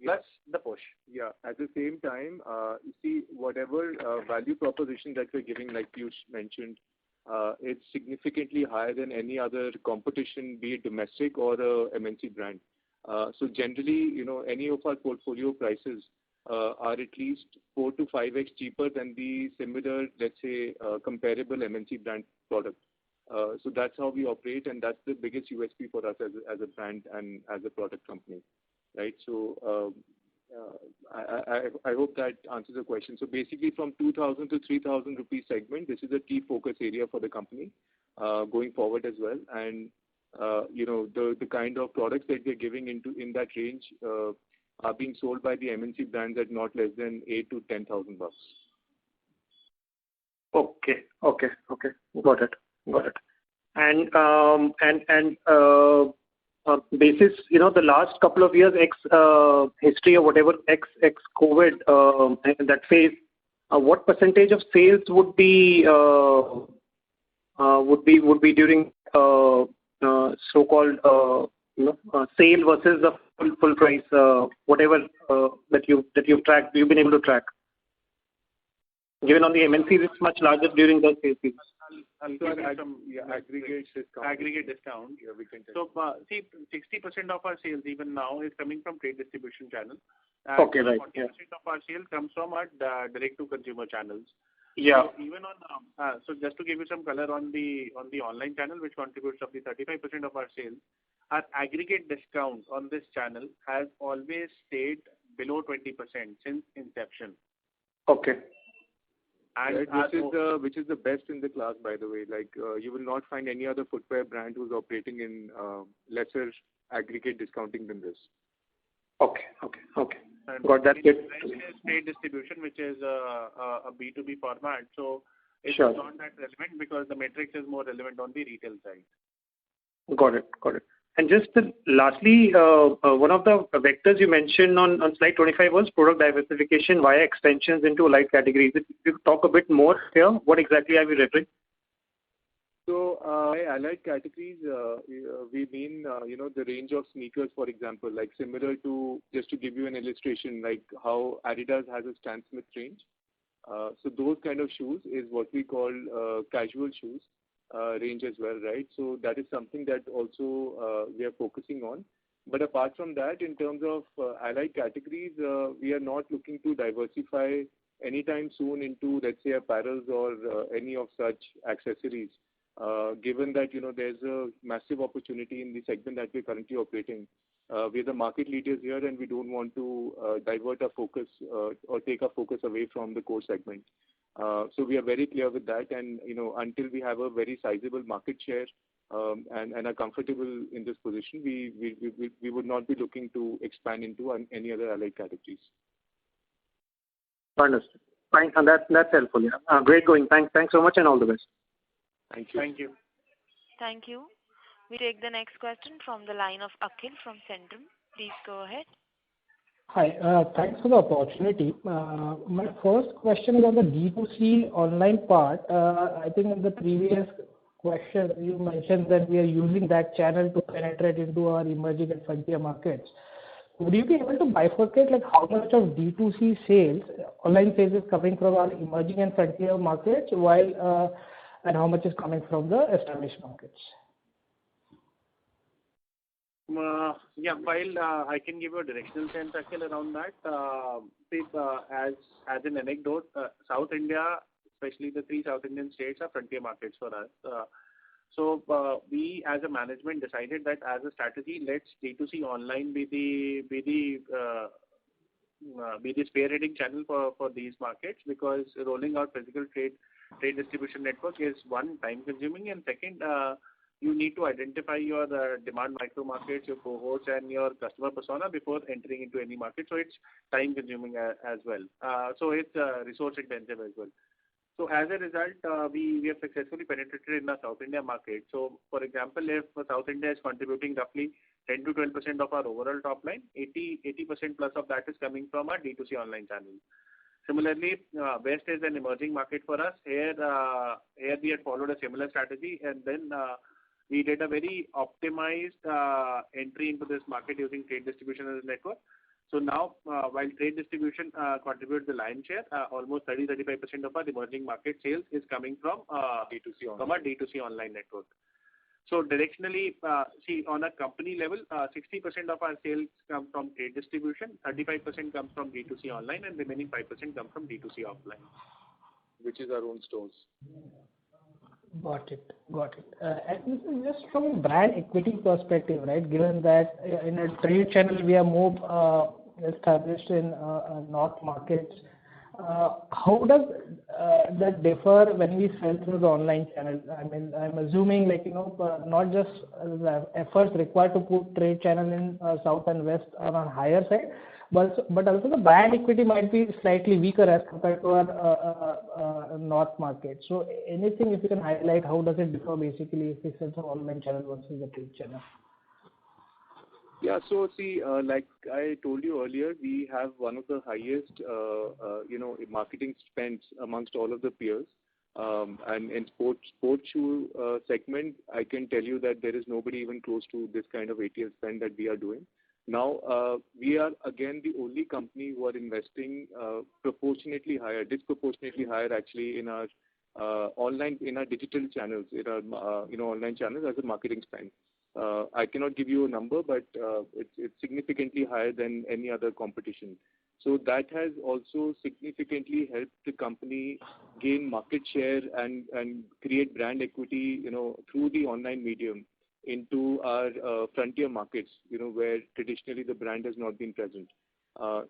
plus the push. Yeah. At the same time, you see, whatever value proposition that we're giving, like Piyush mentioned, it's significantly higher than any other competition, be it domestic or a MNC brand. So generally, any of our portfolio prices are at least 4 to 5x cheaper than the similar, let's say, comparable MNC brand product. So that's how we operate, and that's the biggest USP for us as a brand and as a product company, right? So I hope that answers the question. So basically, from 2,000 to 3,000 rupees segment, this is a key focus area for the company going forward as well. And the kind of products that we're giving in that range are being sold by the MNC brands at not less than 8 to 10,000 bucks. Okay. Got it. And basis, the last couple of years, history or whatever, ex COVID, that phase, what percentage of sales would be during so-called sale versus the full price, whatever that you've been able to track, given on the MNCs it's much larger during the sales season. I'll give you some aggregate discount. Yeah, we can So, see, 60% of our sales even now is coming from trade distribution channels. Okay, right. 40% of our sales comes from our direct-to-consumer channels. Yeah. So even on, so just to give you some color on the online channel, which contributes roughly 35% of our sales, our aggregate discount on this channel has always stayed below 20% since inception. Okay. And which is the best in the class, by the way. Like you will not find any other footwear brand who's operating in lesser aggregate discounting than this. Okay. And Got that. Trade distribution, which is a B2B format, so it's not that relevant because the matrix is more relevant on the retail side. Got it. And just lastly, one of the vectors you mentioned on slide 25 was product diversification via extensions into light categories. If you could talk a bit more here, what exactly are we referring? So, by allied categories, we mean, the range of sneakers, for example, like similar to, just to give you an illustration, like how Adidas has a Stan Smith range. So those kind of shoes is what we call casual shoes range as well, right? So that is something that also we are focusing on. But apart from that, in terms of allied categories, we are not looking to diversify anytime soon into, let's say, apparels or any of such accessories. Given that, there's a massive opportunity in the segment that we're currently operating. We're the market leaders here and we don't want to divert our focus or take our focus away from the core segment. So we are very clear with that, and until we have a very sizable market share and are comfortable in this position, we would not be looking to expand into any other allied categories. Understood. Fine, and that's helpful. Yeah. Great going. Thanks so much, and all the best. Thank you. Thank you. We take the next question from the line of Akhil from Centrum. Please go ahead. Hi, thanks for the opportunity. My first question is on the D2C online part. I think in the previous question you mentioned that we are using that channel to penetrate into our emerging and frontier markets. Would you be able to bifurcate like how much of D2C sales, online sales is coming from our emerging and frontier markets while and how much is coming from the established markets? While I can give you a directional sense, Akhil, around that, as an anecdote, South India, especially the 3 South Indian states, are frontier markets for us. So we, as a management, decided that as a strategy, let's D2C online be the spearheading channel for these markets, because rolling out physical trade distribution network is one, time consuming, and second, you need to identify your demand micro markets, your cohorts, and your customer persona before entering into any market. So it's time consuming as well. So it's resource intensive as well. So as a result, we have successfully penetrated in the South India market. So for example, if South India is contributing roughly 10 to 12% of our overall top line, 80% plus of that is coming from our D2C online channel. Similarly, West is an emerging market for us. Here we had followed a similar strategy, and then we did a very optimized entry into this market using trade distribution as a network. So now, while trade distribution contributes the lion's share, almost 30-35% of our emerging market sales is coming from D2C online. From our D2C online network. So directionally, on a company level, 60% of our sales come from trade distribution, 35% comes from D2C online, and remaining 5% come from D2C offline, which is our own stores. Got it. And just from a brand equity perspective, right? Given that in a trade channel we are more established in north markets, how does that differ when we sell through the online channel? I mean, I'm assuming not just the efforts required to put trade channel in south and west are on higher side, but also the brand equity might be slightly weaker as compared to our north market. So anything if you can highlight, how does it differ basically if we sell through online channel versus the trade channel? Yeah, so like I told you earlier, we have one of the highest, marketing spends amongst all of the peers. And in sports shoe segment, I can tell you that there is nobody even close to this kind of ATL spend that we are doing. Now, we are again the only company who are investing disproportionately higher actually in our digital channels, in our online channels as a marketing spend. I cannot give you a number, but it's significantly higher than any other competition. So that has also significantly helped the company gain market share and create brand equity, through the online medium into our frontier markets, where traditionally the brand has not been present.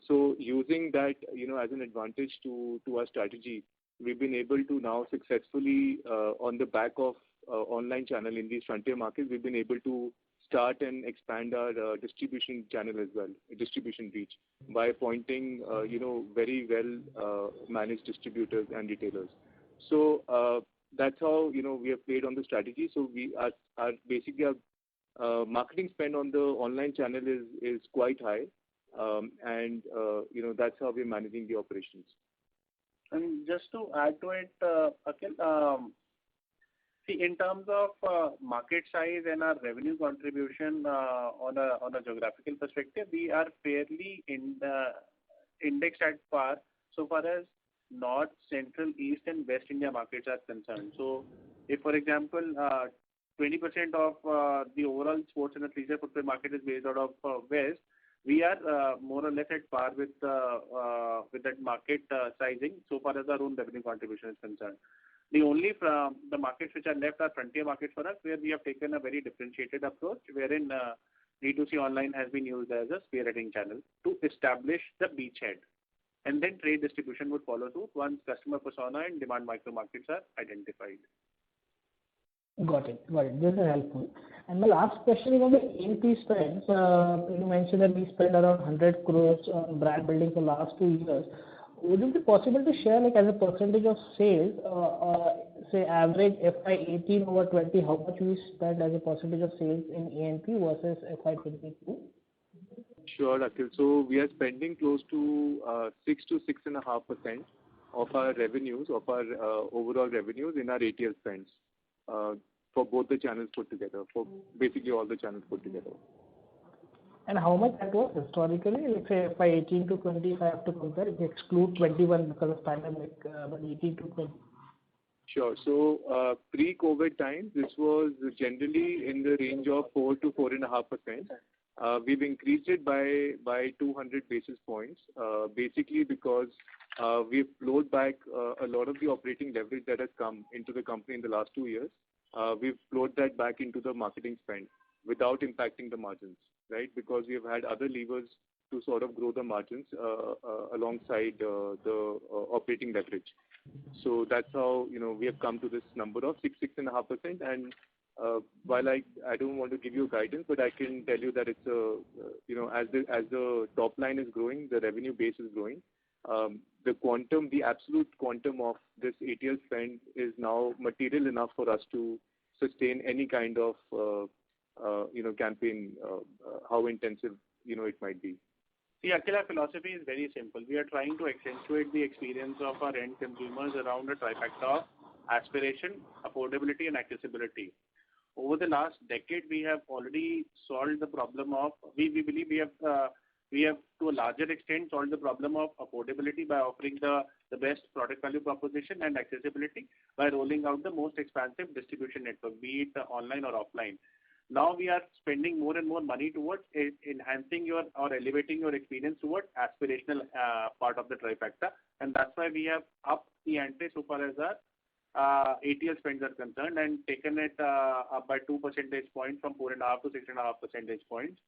So using that, as an advantage to our strategy, we've been able to now successfully, on the back of online channel in these frontier markets, we've been able to start and expand our distribution channel as well, distribution reach, by appointing, very well managed distributors and retailers. So that's how, we have played on the strategy. So we are basically our marketing spend on the online channel is quite high. And that's how we're managing the operations. And just to add to it, Akhil, see, in terms of market size and our revenue contribution on a geographical perspective, we are fairly indexed at par so far as North, Central, East, and West India markets are concerned. So, if, for example, 20% of the overall sports and leisure footwear market is based out of West, we are more or less at par with that market sizing so far as our own revenue contribution is concerned. The only from the markets which are left are frontier markets for us, where we have taken a very differentiated approach, wherein D2C online has been used as a spearheading channel to establish the beachhead. And then trade distribution would follow suit once customer persona and demand micro markets are identified. Got it. This is helpful. And my last question is on the A&P spends. You mentioned that we spent around 100 crores on brand building for last 2 years. Would it be possible to share, as a percentage of sales, say average FY18 over 20, how much we spend as a percentage of sales in A&P versus FY22? Sure, Akhil. So we are spending close to 6 to 6.5% of our revenues, of our overall revenues in our ATL spends, for both the channels put together, for basically all the channels put together. And how much that was historically? Let's say FY18 to 20, if I have to compare, if you exclude 21 because of pandemic, but 18 to 20. Sure. So pre-COVID times, this was generally in the range of 4 to 4.5%. We've increased it by 200 basis points, basically because we've flowed back a lot of the operating leverage that has come into the company in the last 2 years. We've flowed that back into the marketing spend without impacting the margins, right? Because we have had other levers to sort of grow the margins alongside the operating leverage. So that's how, we have come to this number of 6.5%. And while I don't want to give you guidance, but I can tell you that it's as the top line is growing, the revenue base is growing. The absolute quantum of this ATL spend is now material enough for us to sustain any kind of campaign, how intensive it might be. See, Akhil, our philosophy is very simple. We are trying to accentuate the experience of our end consumers around a trifecta of aspiration, affordability, and accessibility. Over the last decade, we have already solved the problem of, we believe we have to a larger extent solved the problem of affordability by offering the best product value proposition, and accessibility by rolling out the most expansive distribution network, be it online or offline. Now we are spending more and more money towards enhancing or elevating your experience towards aspirational part of the trifecta, and that's why we have upped the ante so far as our ATL spends are concerned, and taken it up by 2 percentage points from 4.5 to 6.5 percentage points.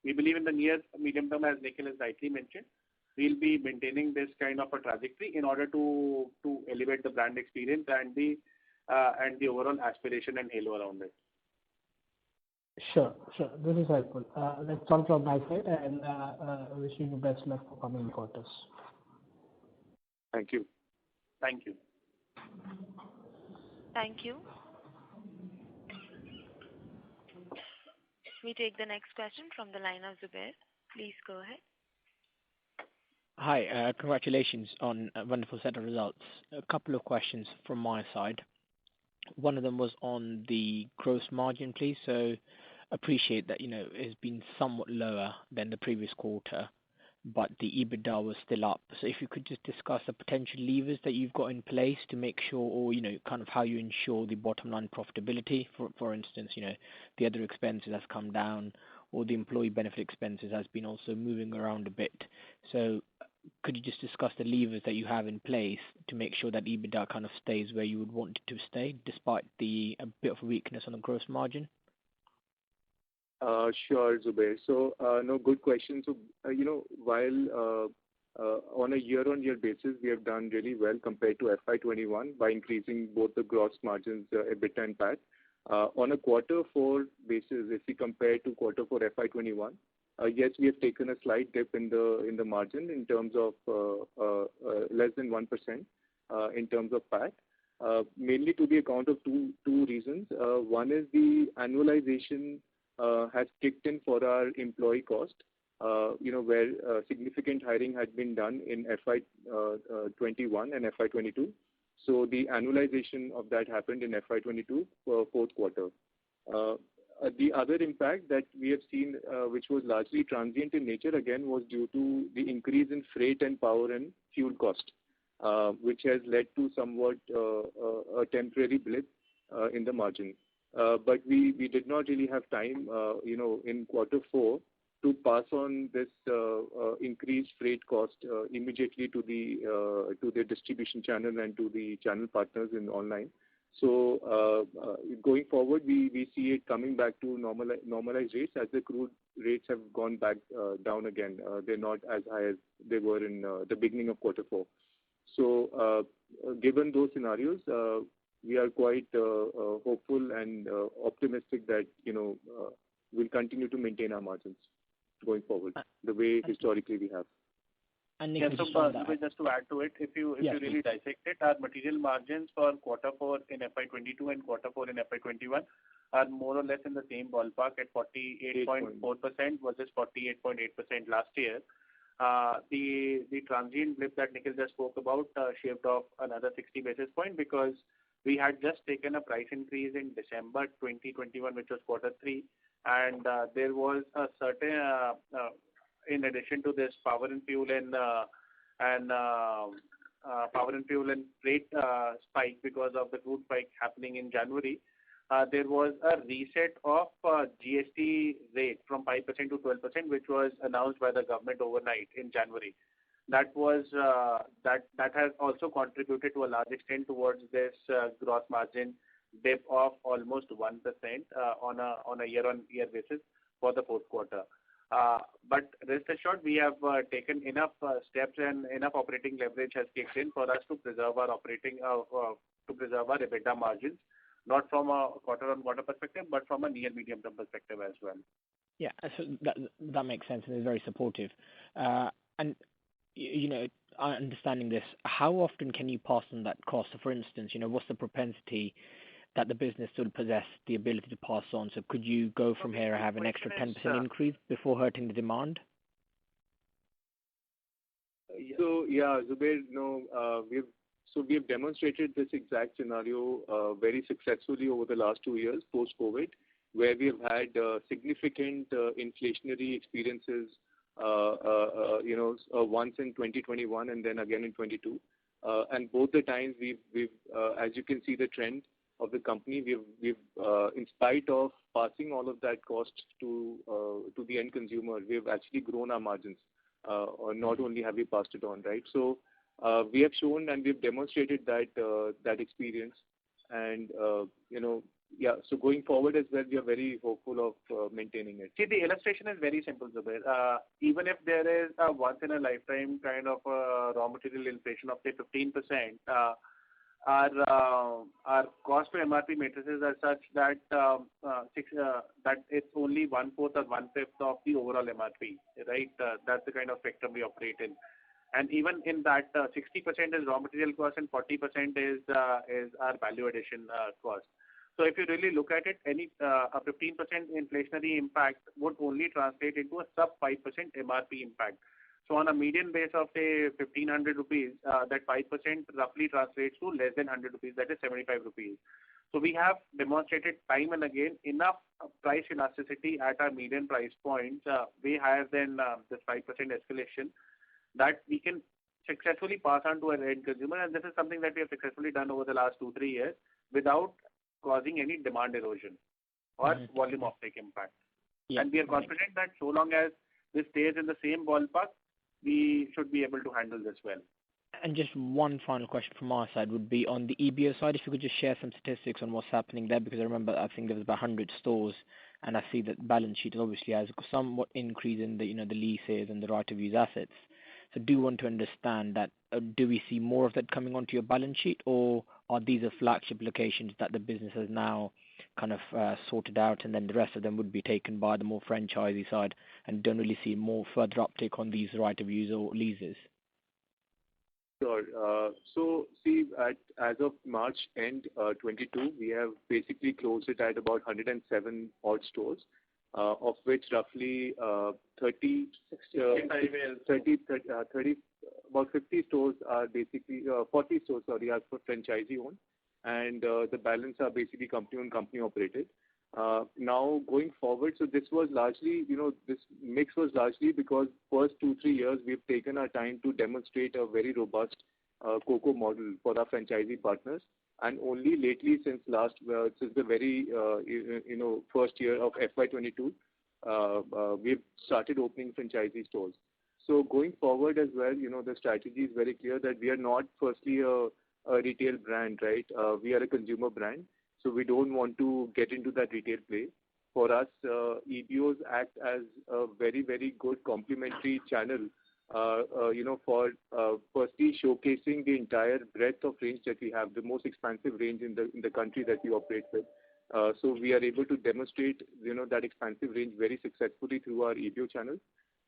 We believe in the near medium term, as Nikhil has rightly mentioned, we'll be maintaining this kind of a trajectory in order to elevate the brand experience and the overall aspiration and halo around it. Sure. This is helpful. That's all from my side, and wishing you best luck for coming quarters. Thank you. Thank you. Thank you. We take the next question from the line of Zubair. Please go ahead. Hi, congratulations on a wonderful set of results. A couple of questions from my side. One of them was on the gross margin, please. So appreciate that, it's been somewhat lower than the previous quarter, but the EBITDA was still up. So if you could just discuss the potential levers that you've got in place to make sure, or, kind of how you ensure the bottom line profitability. For instance, the other expenses has come down, or the employee benefit expenses has been also moving around a bit. So could you just discuss the levers that you have in place to make sure that EBITDA kind of stays where you would want it to stay, despite a bit of weakness on the gross margin? Sure, Zubair. So, no, good question. So, while on a year-on-year basis, we have done really well compared to FY21 by increasing both the gross margins, EBITDA and PAT. On a quarter four basis, if we compare to quarter four FY21, yes, we have taken a slight dip in the margin in terms of less than 1% in terms of PAT. Mainly to the account of two reasons. One is the annualization has kicked in for our employee cost, where significant hiring had been done in FY21 and FY22. So the annualization of that happened in FY22 fourth quarter. The other impact that we have seen, which was largely transient in nature, again, was due to the increase in freight and power and fuel cost, which has led to somewhat a temporary blip in the margin. But we did not really have time, in quarter four to pass on this increased freight cost immediately to the distribution channel and to the channel partners in online. So going forward, we see it coming back to normalized rates as the crude rates have gone back down again. They're not as high as they were in the beginning of quarter four. So given those scenarios, we are quite hopeful and optimistic that we'll continue to maintain our margins going forward the way historically we have. And yes, so just to add to it, if you really dissect it, our material margins for quarter four in FY22 and quarter four in FY21 are more or less in the same ballpark at 48.4% versus 48.8% last year. The transient blip that Nikhil just spoke about shaved off another 60 basis points because we had just taken a price increase in December 2021, which was quarter three, and there was a certain, in addition to this power and fuel and freight spike because of the crude spike happening in January, there was a reset of GST rate from 5% to 12%, which was announced by the government overnight in January. That was that has also contributed to a large extent towards this gross margin dip of almost 1% on a year-on-year basis for the fourth quarter. But rest assured, we have taken enough steps and enough operating leverage has kicked in for us to preserve our EBITDA margins, not from a quarter-on-quarter perspective, but from a near medium-term perspective as well. Yeah, so that makes sense and is very supportive. And understanding this, how often can you pass on that cost? So for instance, what's the propensity that the business still possess the ability to pass on? So could you go from here and have an extra 10% increase before hurting the demand? So yeah, Zubair, we have demonstrated this exact scenario very successfully over the last 2 years post-COVID, where we have had significant inflationary experiences. Once in 2021 and then again in 22, and both the times we've as you can see the trend of the company, we've in spite of passing all of that cost to the end consumer, we've actually grown our margins. Or not only have we passed it on, right? So we have shown and we've demonstrated that experience, and yeah. So going forward as well, we are very hopeful of maintaining it. See, the illustration is very simple, Zubair. Even if there is a once in a lifetime kind of raw material inflation of say 15%, our cost to MRP matrices are such that that it's only 1/4 or 1/5 of the overall MRP, right? That's the kind of spectrum we operate in. And even in that, 60% is raw material cost and 40% is our value addition cost. So if you really look at it, a 15% inflationary impact would only translate into a sub 5% MRP impact. So on a median base of say 1,500 rupees, that 5% roughly translates to less than 100 rupees, that is 75 rupees. So we have demonstrated time and again enough price elasticity at our median price points, way higher than this 5% escalation, that we can successfully pass on to our end consumer, and this is something that we have successfully done over the last 2-3 years without causing any demand erosion or volume offtake impact. Yeah. And we are confident that so long as this stays in the same ballpark, we should be able to handle this well. And just one final question from our side would be on the EBO side, if you could just share some statistics on what's happening there, because I remember I think there was about 100 stores, and I see that the balance sheet obviously has somewhat increase in the the leases and the right of use assets. So do want to understand that, do we see more of that coming onto your balance sheet, or are these the flagship locations that the business has now kind of sorted out, and then the rest of them would be taken by the more franchisee side, and don't really see more further uptake on these right of use or leases? Sure. So see, as of March end 22, we have basically closed it at about 107 odd stores, of which roughly 30, about 50 stores are basically 40 stores, sorry, are for franchisee owned, and the balance are basically company owned, company operated. Now going forward, so this was largely, this mix was largely because first 2-3 years we've taken our time to demonstrate a very robust COCO model for our franchisee partners, and only lately since the very first year of FY22, we've started opening franchisee stores. So going forward as well, the strategy is very clear that we are not firstly a retail brand, right? We are a consumer brand. So we don't want to get into that retail play. For us, EBOs act as a very, very good complementary channel, for firstly showcasing the entire breadth of range that we have, the most expansive range in the country that we operate with. So we are able to demonstrate, that expansive range very successfully through our EBO channel,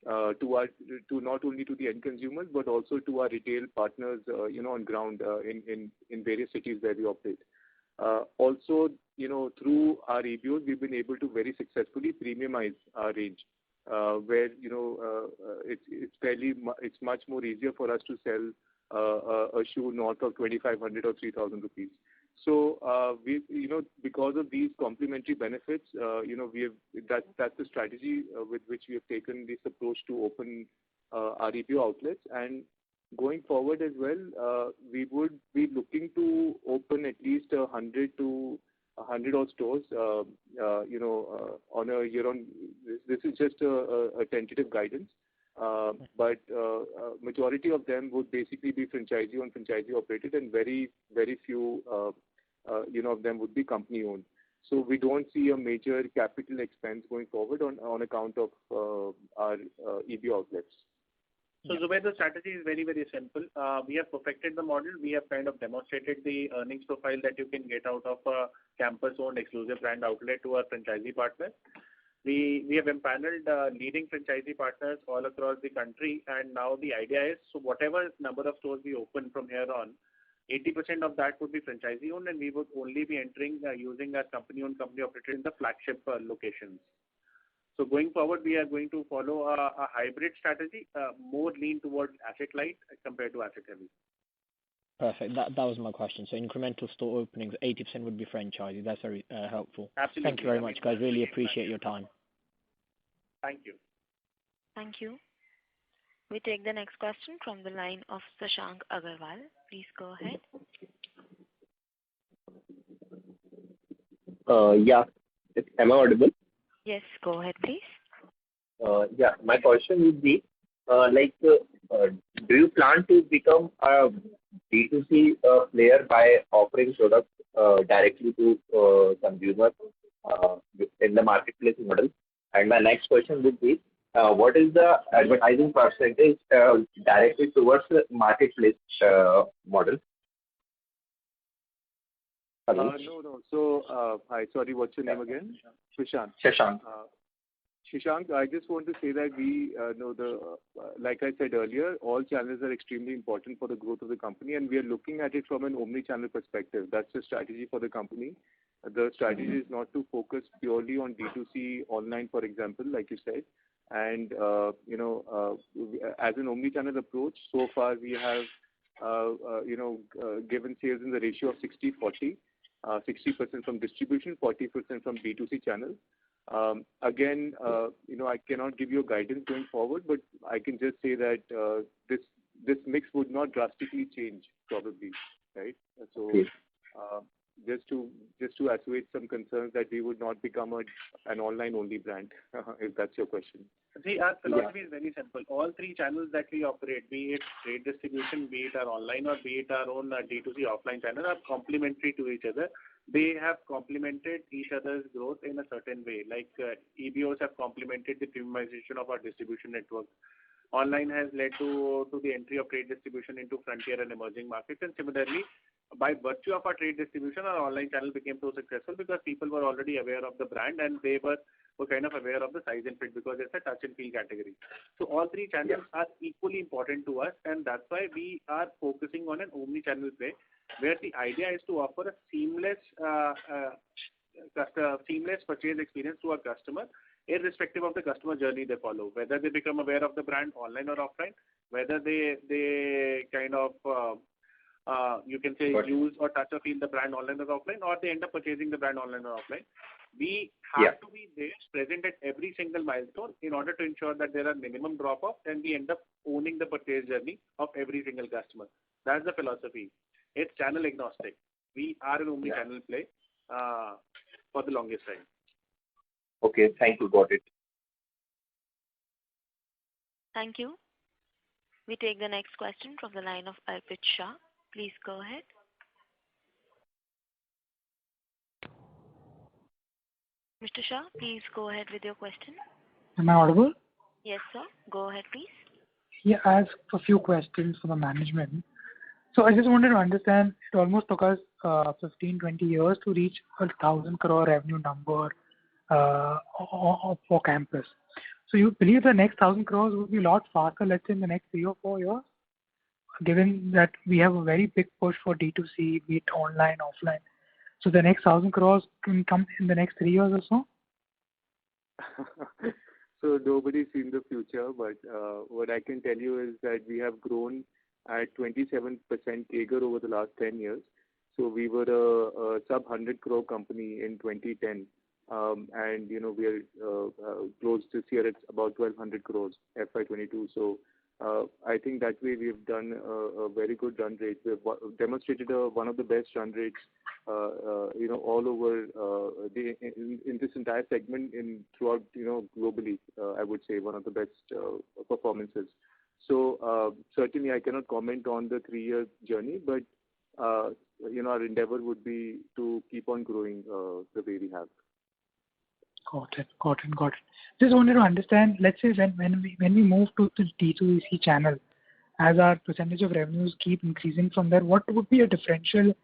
to not only to the end consumers but also to our retail partners, on ground in various cities where we operate. Also, through our EBOs, we've been able to very successfully premiumize our range, where it's much more easier for us to sell a shoe north of 2,500 or 3,000 rupees. So because of these complementary benefits, that's the strategy with which we have taken this approach to open our EBO outlets. And going forward as well, we would be looking to open at least 100 odd stores, on a year-on. This is just a tentative guidance, but majority of them would basically be franchisee owned, franchisee operated, and very, very few, of them would be company owned. So we don't see a major capital expense going forward on account of our EBO outlets. So Zubair, the strategy is very, very simple. We have perfected the model. We have kind of demonstrated the earnings profile that you can get out of a campus-owned exclusive brand outlet to our franchisee partners. We have empaneled leading franchisee partners all across the country, and now the idea is, so whatever number of stores we open from here on, 80% of that would be franchisee owned, and we would only be entering using our company-owned, company-operated in the flagship locations. So going forward, we are going to follow a hybrid strategy, more lean towards asset light compared to asset heavy. Perfect. That was my question. So incremental store openings, 80% would be franchisee. That's very helpful. Absolutely. Thank you very much, guys. Really appreciate your time. Thank you. Thank you. We take the next question from the line of Shashank Agarwal. Please go ahead. Yeah. Am I audible? Yes, go ahead, please. Yeah, my question would be, do you plan to become a D2C player by offering products directly to consumers in the marketplace model? And my next question would be, what is the advertising percentage directly towards the marketplace model? No. So, hi, sorry, what's your name again? Shashank. Shashank. Shashank, I just want to say that we like I said earlier, all channels are extremely important for the growth of the company, and we are looking at it from an omni-channel perspective. That's the strategy for the company. The strategy is not to focus purely on D2C online, for example, like you said. And, as an omni-channel approach, so far we have, given sales in the ratio of 60-40. 60% from distribution, 40% from B2C channels. Again, I cannot give you a guidance going forward, but I can just say that this mix would not drastically change probably, right? So just to assuage some concerns that we would not become an online only brand, if that's your question. See, our philosophy is very simple. All three channels that we operate, be it trade distribution, be it our online or be it our own D2C offline channel, are complementary to each other. They have complemented each other's growth in a certain way. Like EBOs have complemented the premiumization of our distribution network. Online has led to the entry of trade distribution into frontier and emerging markets. And similarly, by virtue of our trade distribution, our online channel became so successful because people were already aware of the brand and they were kind of aware of the size and fit because it's a touch and feel category. So all three channels are equally important to us, and that's why we are focusing on an omni-channel play, where the idea is to offer a seamless purchase experience to our customer, irrespective of the customer journey they follow, whether they become aware of the brand online or offline, whether they kind of you can say use or touch or feel the brand online or offline, or they end up purchasing the brand online or offline. We have to be there, present at every single milestone in order to ensure that there are minimum drop-offs and we end up owning the purchase journey of every single customer. That's the philosophy. It's channel agnostic. We are an omni-channel play for the longest time. Okay, thank you. Got it. Thank you. We take the next question from the line of Arpit Shah. Please go ahead. Mr. Shah, please go ahead with your question. Am I audible? Yes, sir. Go ahead, please. Yeah, I have a few questions for the management. So I just wanted to understand, it almost took us 15, 20 years to reach 1,000 crore revenue number for campus. So you believe the next 1,000 crores will be a lot faster, let's say in the next 3 or 4 years, given that we have a very big push for D2C, be it online, offline. So the next 1,000 crores can come in the next 3 years or so? So nobody's seen the future, but what I can tell you is that we have grown at 27% CAGR over the last 10 years. So we were a sub 100 crore company in 2010. And we are close this year. It's about 1,200 crores FY22. So I think that way we've done a very good run rate. We've demonstrated one of the best run rates, all over in this entire segment throughout globally. I would say one of the best performances. So certainly I cannot comment on the 3-year journey, but our endeavor would be to keep on growing the way we have. Got it. Just wanted to understand, let's say when we move to the D2C channel, as our percentage of revenues keep increasing from there, what would be a differential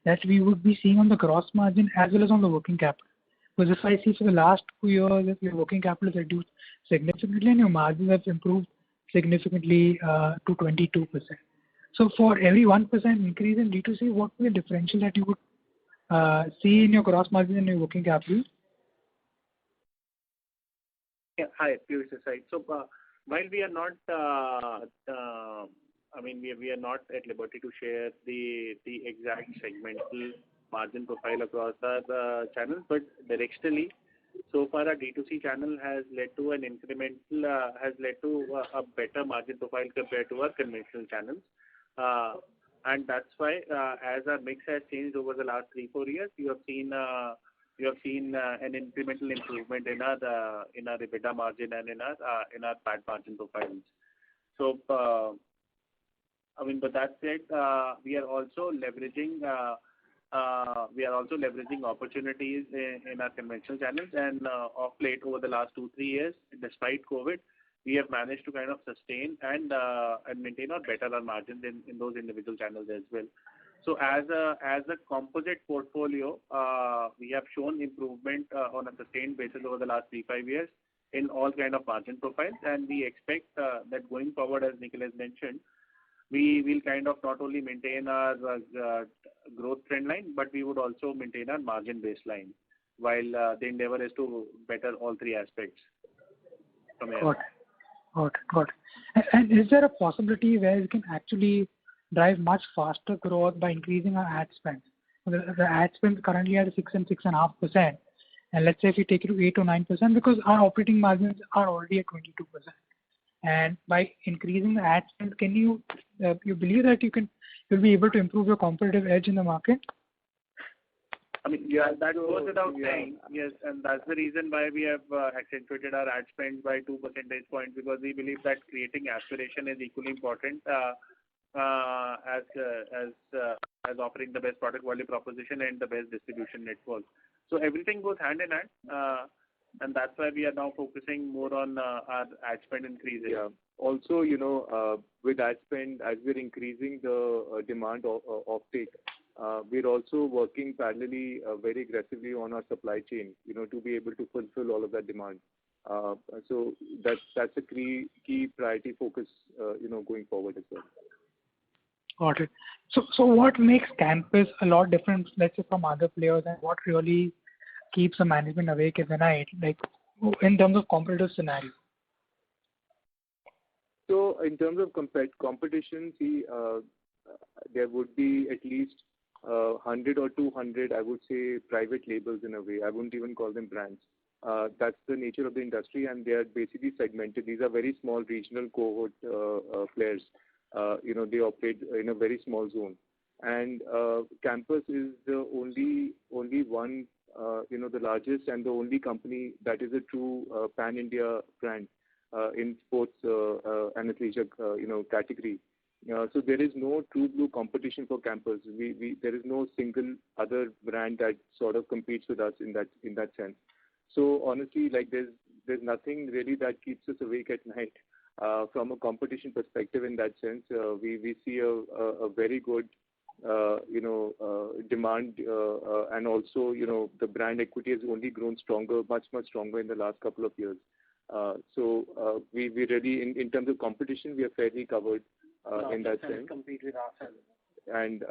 that we would be seeing on the gross margin as well as on the working capital? Because if I see for the last 2 years, your working capital has reduced significantly and your margins have improved significantly to 22%. So for every 1% increase in D2C, what would be the differential that you would see in your gross margin and your working capital? Yeah, hi, Piyush this side. So while we are not, we are not at liberty to share the exact segmental margin profile across the channels, but directionally, so far our D2C channel has led to a better margin profile compared to our conventional channels. And that's why, as our mix has changed over the last 3-4 years, you have seen an incremental improvement in our EBITDA margin and in our PAT margin profiles. So, but that said, we are also leveraging opportunities in our conventional channels, and of late over the last 2-3 years, despite COVID, we have managed to kind of sustain and maintain or better our margins in those individual channels as well. So as a composite portfolio, we have shown improvement on a sustained basis over the last 3-5 years in all kind of margin profiles, and we expect that going forward, as Nikhil has mentioned, we will kind of not only maintain our growth trend line, but we would also maintain our margin baseline, while the endeavor is to better all three aspects from here. Got it. And is there a possibility where we can actually drive much faster growth by increasing our ad spend? The ad spend currently at 6 and 6.5%, and let's say if you take it to 8 or 9%, because our operating margins are already at 22%. And by increasing the ad spend, can you believe that you'll be able to improve your competitive edge in the market? I mean, yeah, that goes without saying, yes, and that's the reason why we have accentuated our ad spend by 2 percentage points, because we believe that creating aspiration is equally important as offering the best product value proposition and the best distribution network. So everything goes hand in hand, and that's why we are now focusing more on our ad spend increasing. Yeah. Also, with ad spend, as we're increasing the demand of offtake, we're also working parallelly very aggressively on our supply chain, to be able to fulfill all of that demand. So that's a key priority focus, going forward as well. Got it. So what makes Campus a lot different, let's say, from other players, and what really keeps the management awake at the night, like in terms of competitive scenario? So in terms of competition, there would be at least 100 or 200, I would say, private labels in a way. I wouldn't even call them brands. That's the nature of the industry, and they are basically segmented. These are very small regional cohort players. They operate in a very small zone. And Campus is the only one, the largest and the only company that is a true pan-India brand in sports and athleisure, category. So there is no true blue competition for Campus. There is no single other brand that sort of competes with us in that sense. So honestly, like there's nothing really that keeps us awake at night from a competition perspective. In that sense, we see a very good demand, and also the brand equity has only grown stronger, much stronger in the last couple of years. So we really, in terms of competition, we are fairly covered in that sense. Compete with ourselves. And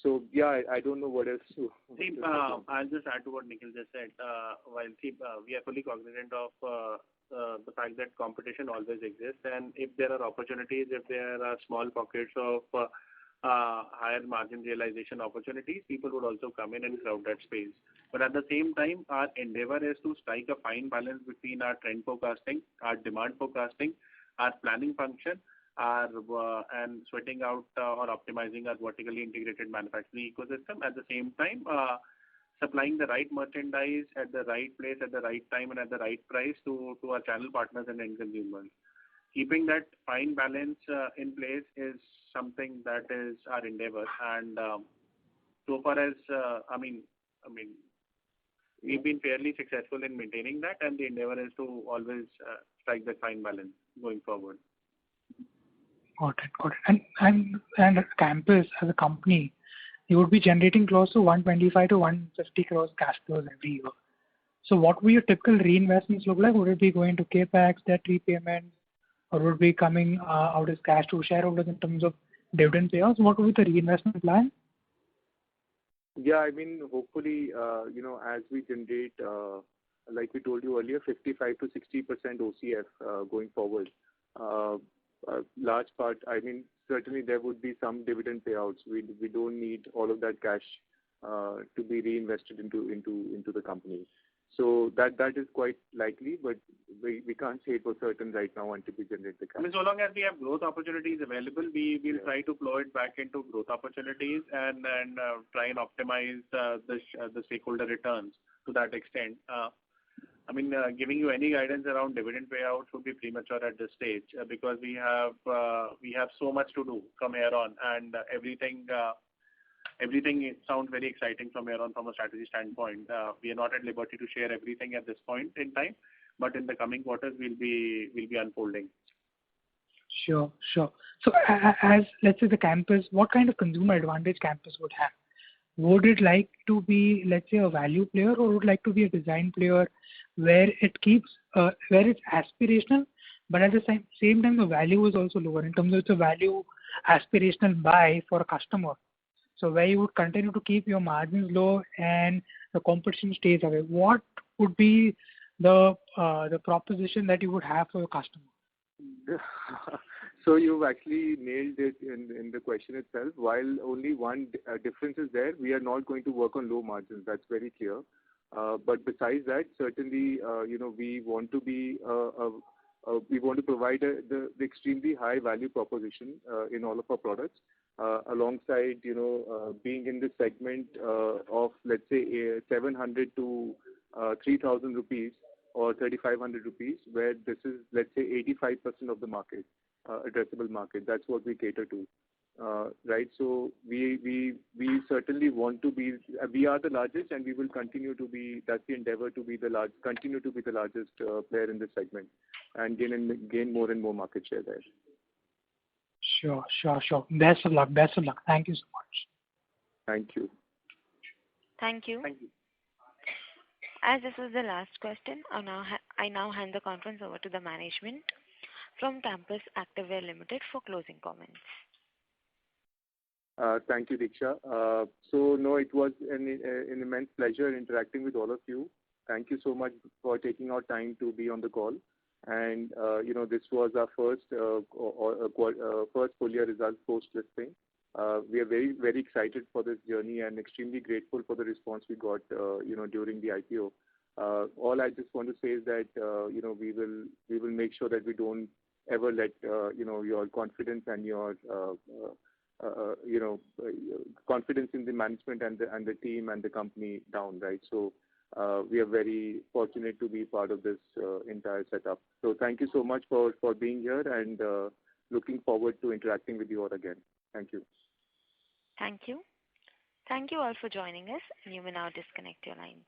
so yeah, I don't know what else to. See, I'll just add to what Nikhil just said. We are fully cognizant of the fact that competition always exists, and if there are opportunities, if there are small pockets of higher margin realization opportunities, people would also come in and crowd that space. But at the same time, our endeavor is to strike a fine balance between our trend forecasting, our demand forecasting, our planning function, and sweating out or optimizing our vertically integrated manufacturing ecosystem. At the same time, supplying the right merchandise at the right place, at the right time, and at the right price to our channel partners and end consumers. Keeping that fine balance in place is something that is our endeavor, and so far as we've been fairly successful in maintaining that, and the endeavor is to always strike that fine balance going forward. Got it. And Campus as a company, you would be generating close to 125 to 150 crores cash flows every year. So what will your typical reinvestments look like? Would it be going to capex, debt repayment, or would it be coming out as cash to shareholders in terms of dividend payouts? What would be the reinvestment plan? Yeah, I mean, hopefully, as we generate, like we told you earlier, 55 to 60% OCF going forward. Large part, I mean, certainly there would be some dividend payouts. We don't need all of that cash to be reinvested into the company. So that is quite likely, but we can't say it for certain right now until we generate the cash. I mean, so long as we have growth opportunities available, we will try to plow it back into growth opportunities and try and optimize the stakeholder returns to that extent. Giving you any guidance around dividend payouts would be premature at this stage because we have so much to do from here on, and everything sounds very exciting from here on from a strategy standpoint. We are not at liberty to share everything at this point in time, but in the coming quarters we'll be unfolding. Sure. So as let's say the Campus, what kind of consumer advantage Campus would have? Would it like to be, let's say, a value player, or would like to be a design player where where it's aspirational, but at the same time the value is also lower in terms of it's a value aspirational buy for a customer. So where you would continue to keep your margins low and the competition stays away. What would be the proposition that you would have for your customer? So you've actually nailed it in the question itself. While only one difference is there, we are not going to work on low margins. That's very clear. But besides that, certainly, we want to we want to provide the extremely high value proposition in all of our products, alongside, being in the segment of, let's say, 700 to 3,000 rupees or 3,500 rupees, where this is, let's say, 85% of the market, addressable market. That's what we cater to. Right. So we certainly want to be. We are the largest, and we will continue to be. That's the endeavor, to be continue to be the largest player in this segment, and gain more and more market share there. Sure. Best of luck. Thank you so much. Thank you. Thank you. As this was the last question, I now hand the conference over to the management from Campus Activewear Limited for closing comments. Thank you, Diksha. So no, it was an immense pleasure interacting with all of you. Thank you so much for taking our time to be on the call. And this was our first full year results post listing. We are very, very excited for this journey and extremely grateful for the response we got during the IPO. All I just want to say is that we will make sure that we don't ever let your confidence and your confidence in the management and the team and the company down, right? So we are very fortunate to be part of this entire setup. So thank you so much for being here, and looking forward to interacting with you all again. Thank you. Thank you. Thank you all for joining us, and you may now disconnect your lines.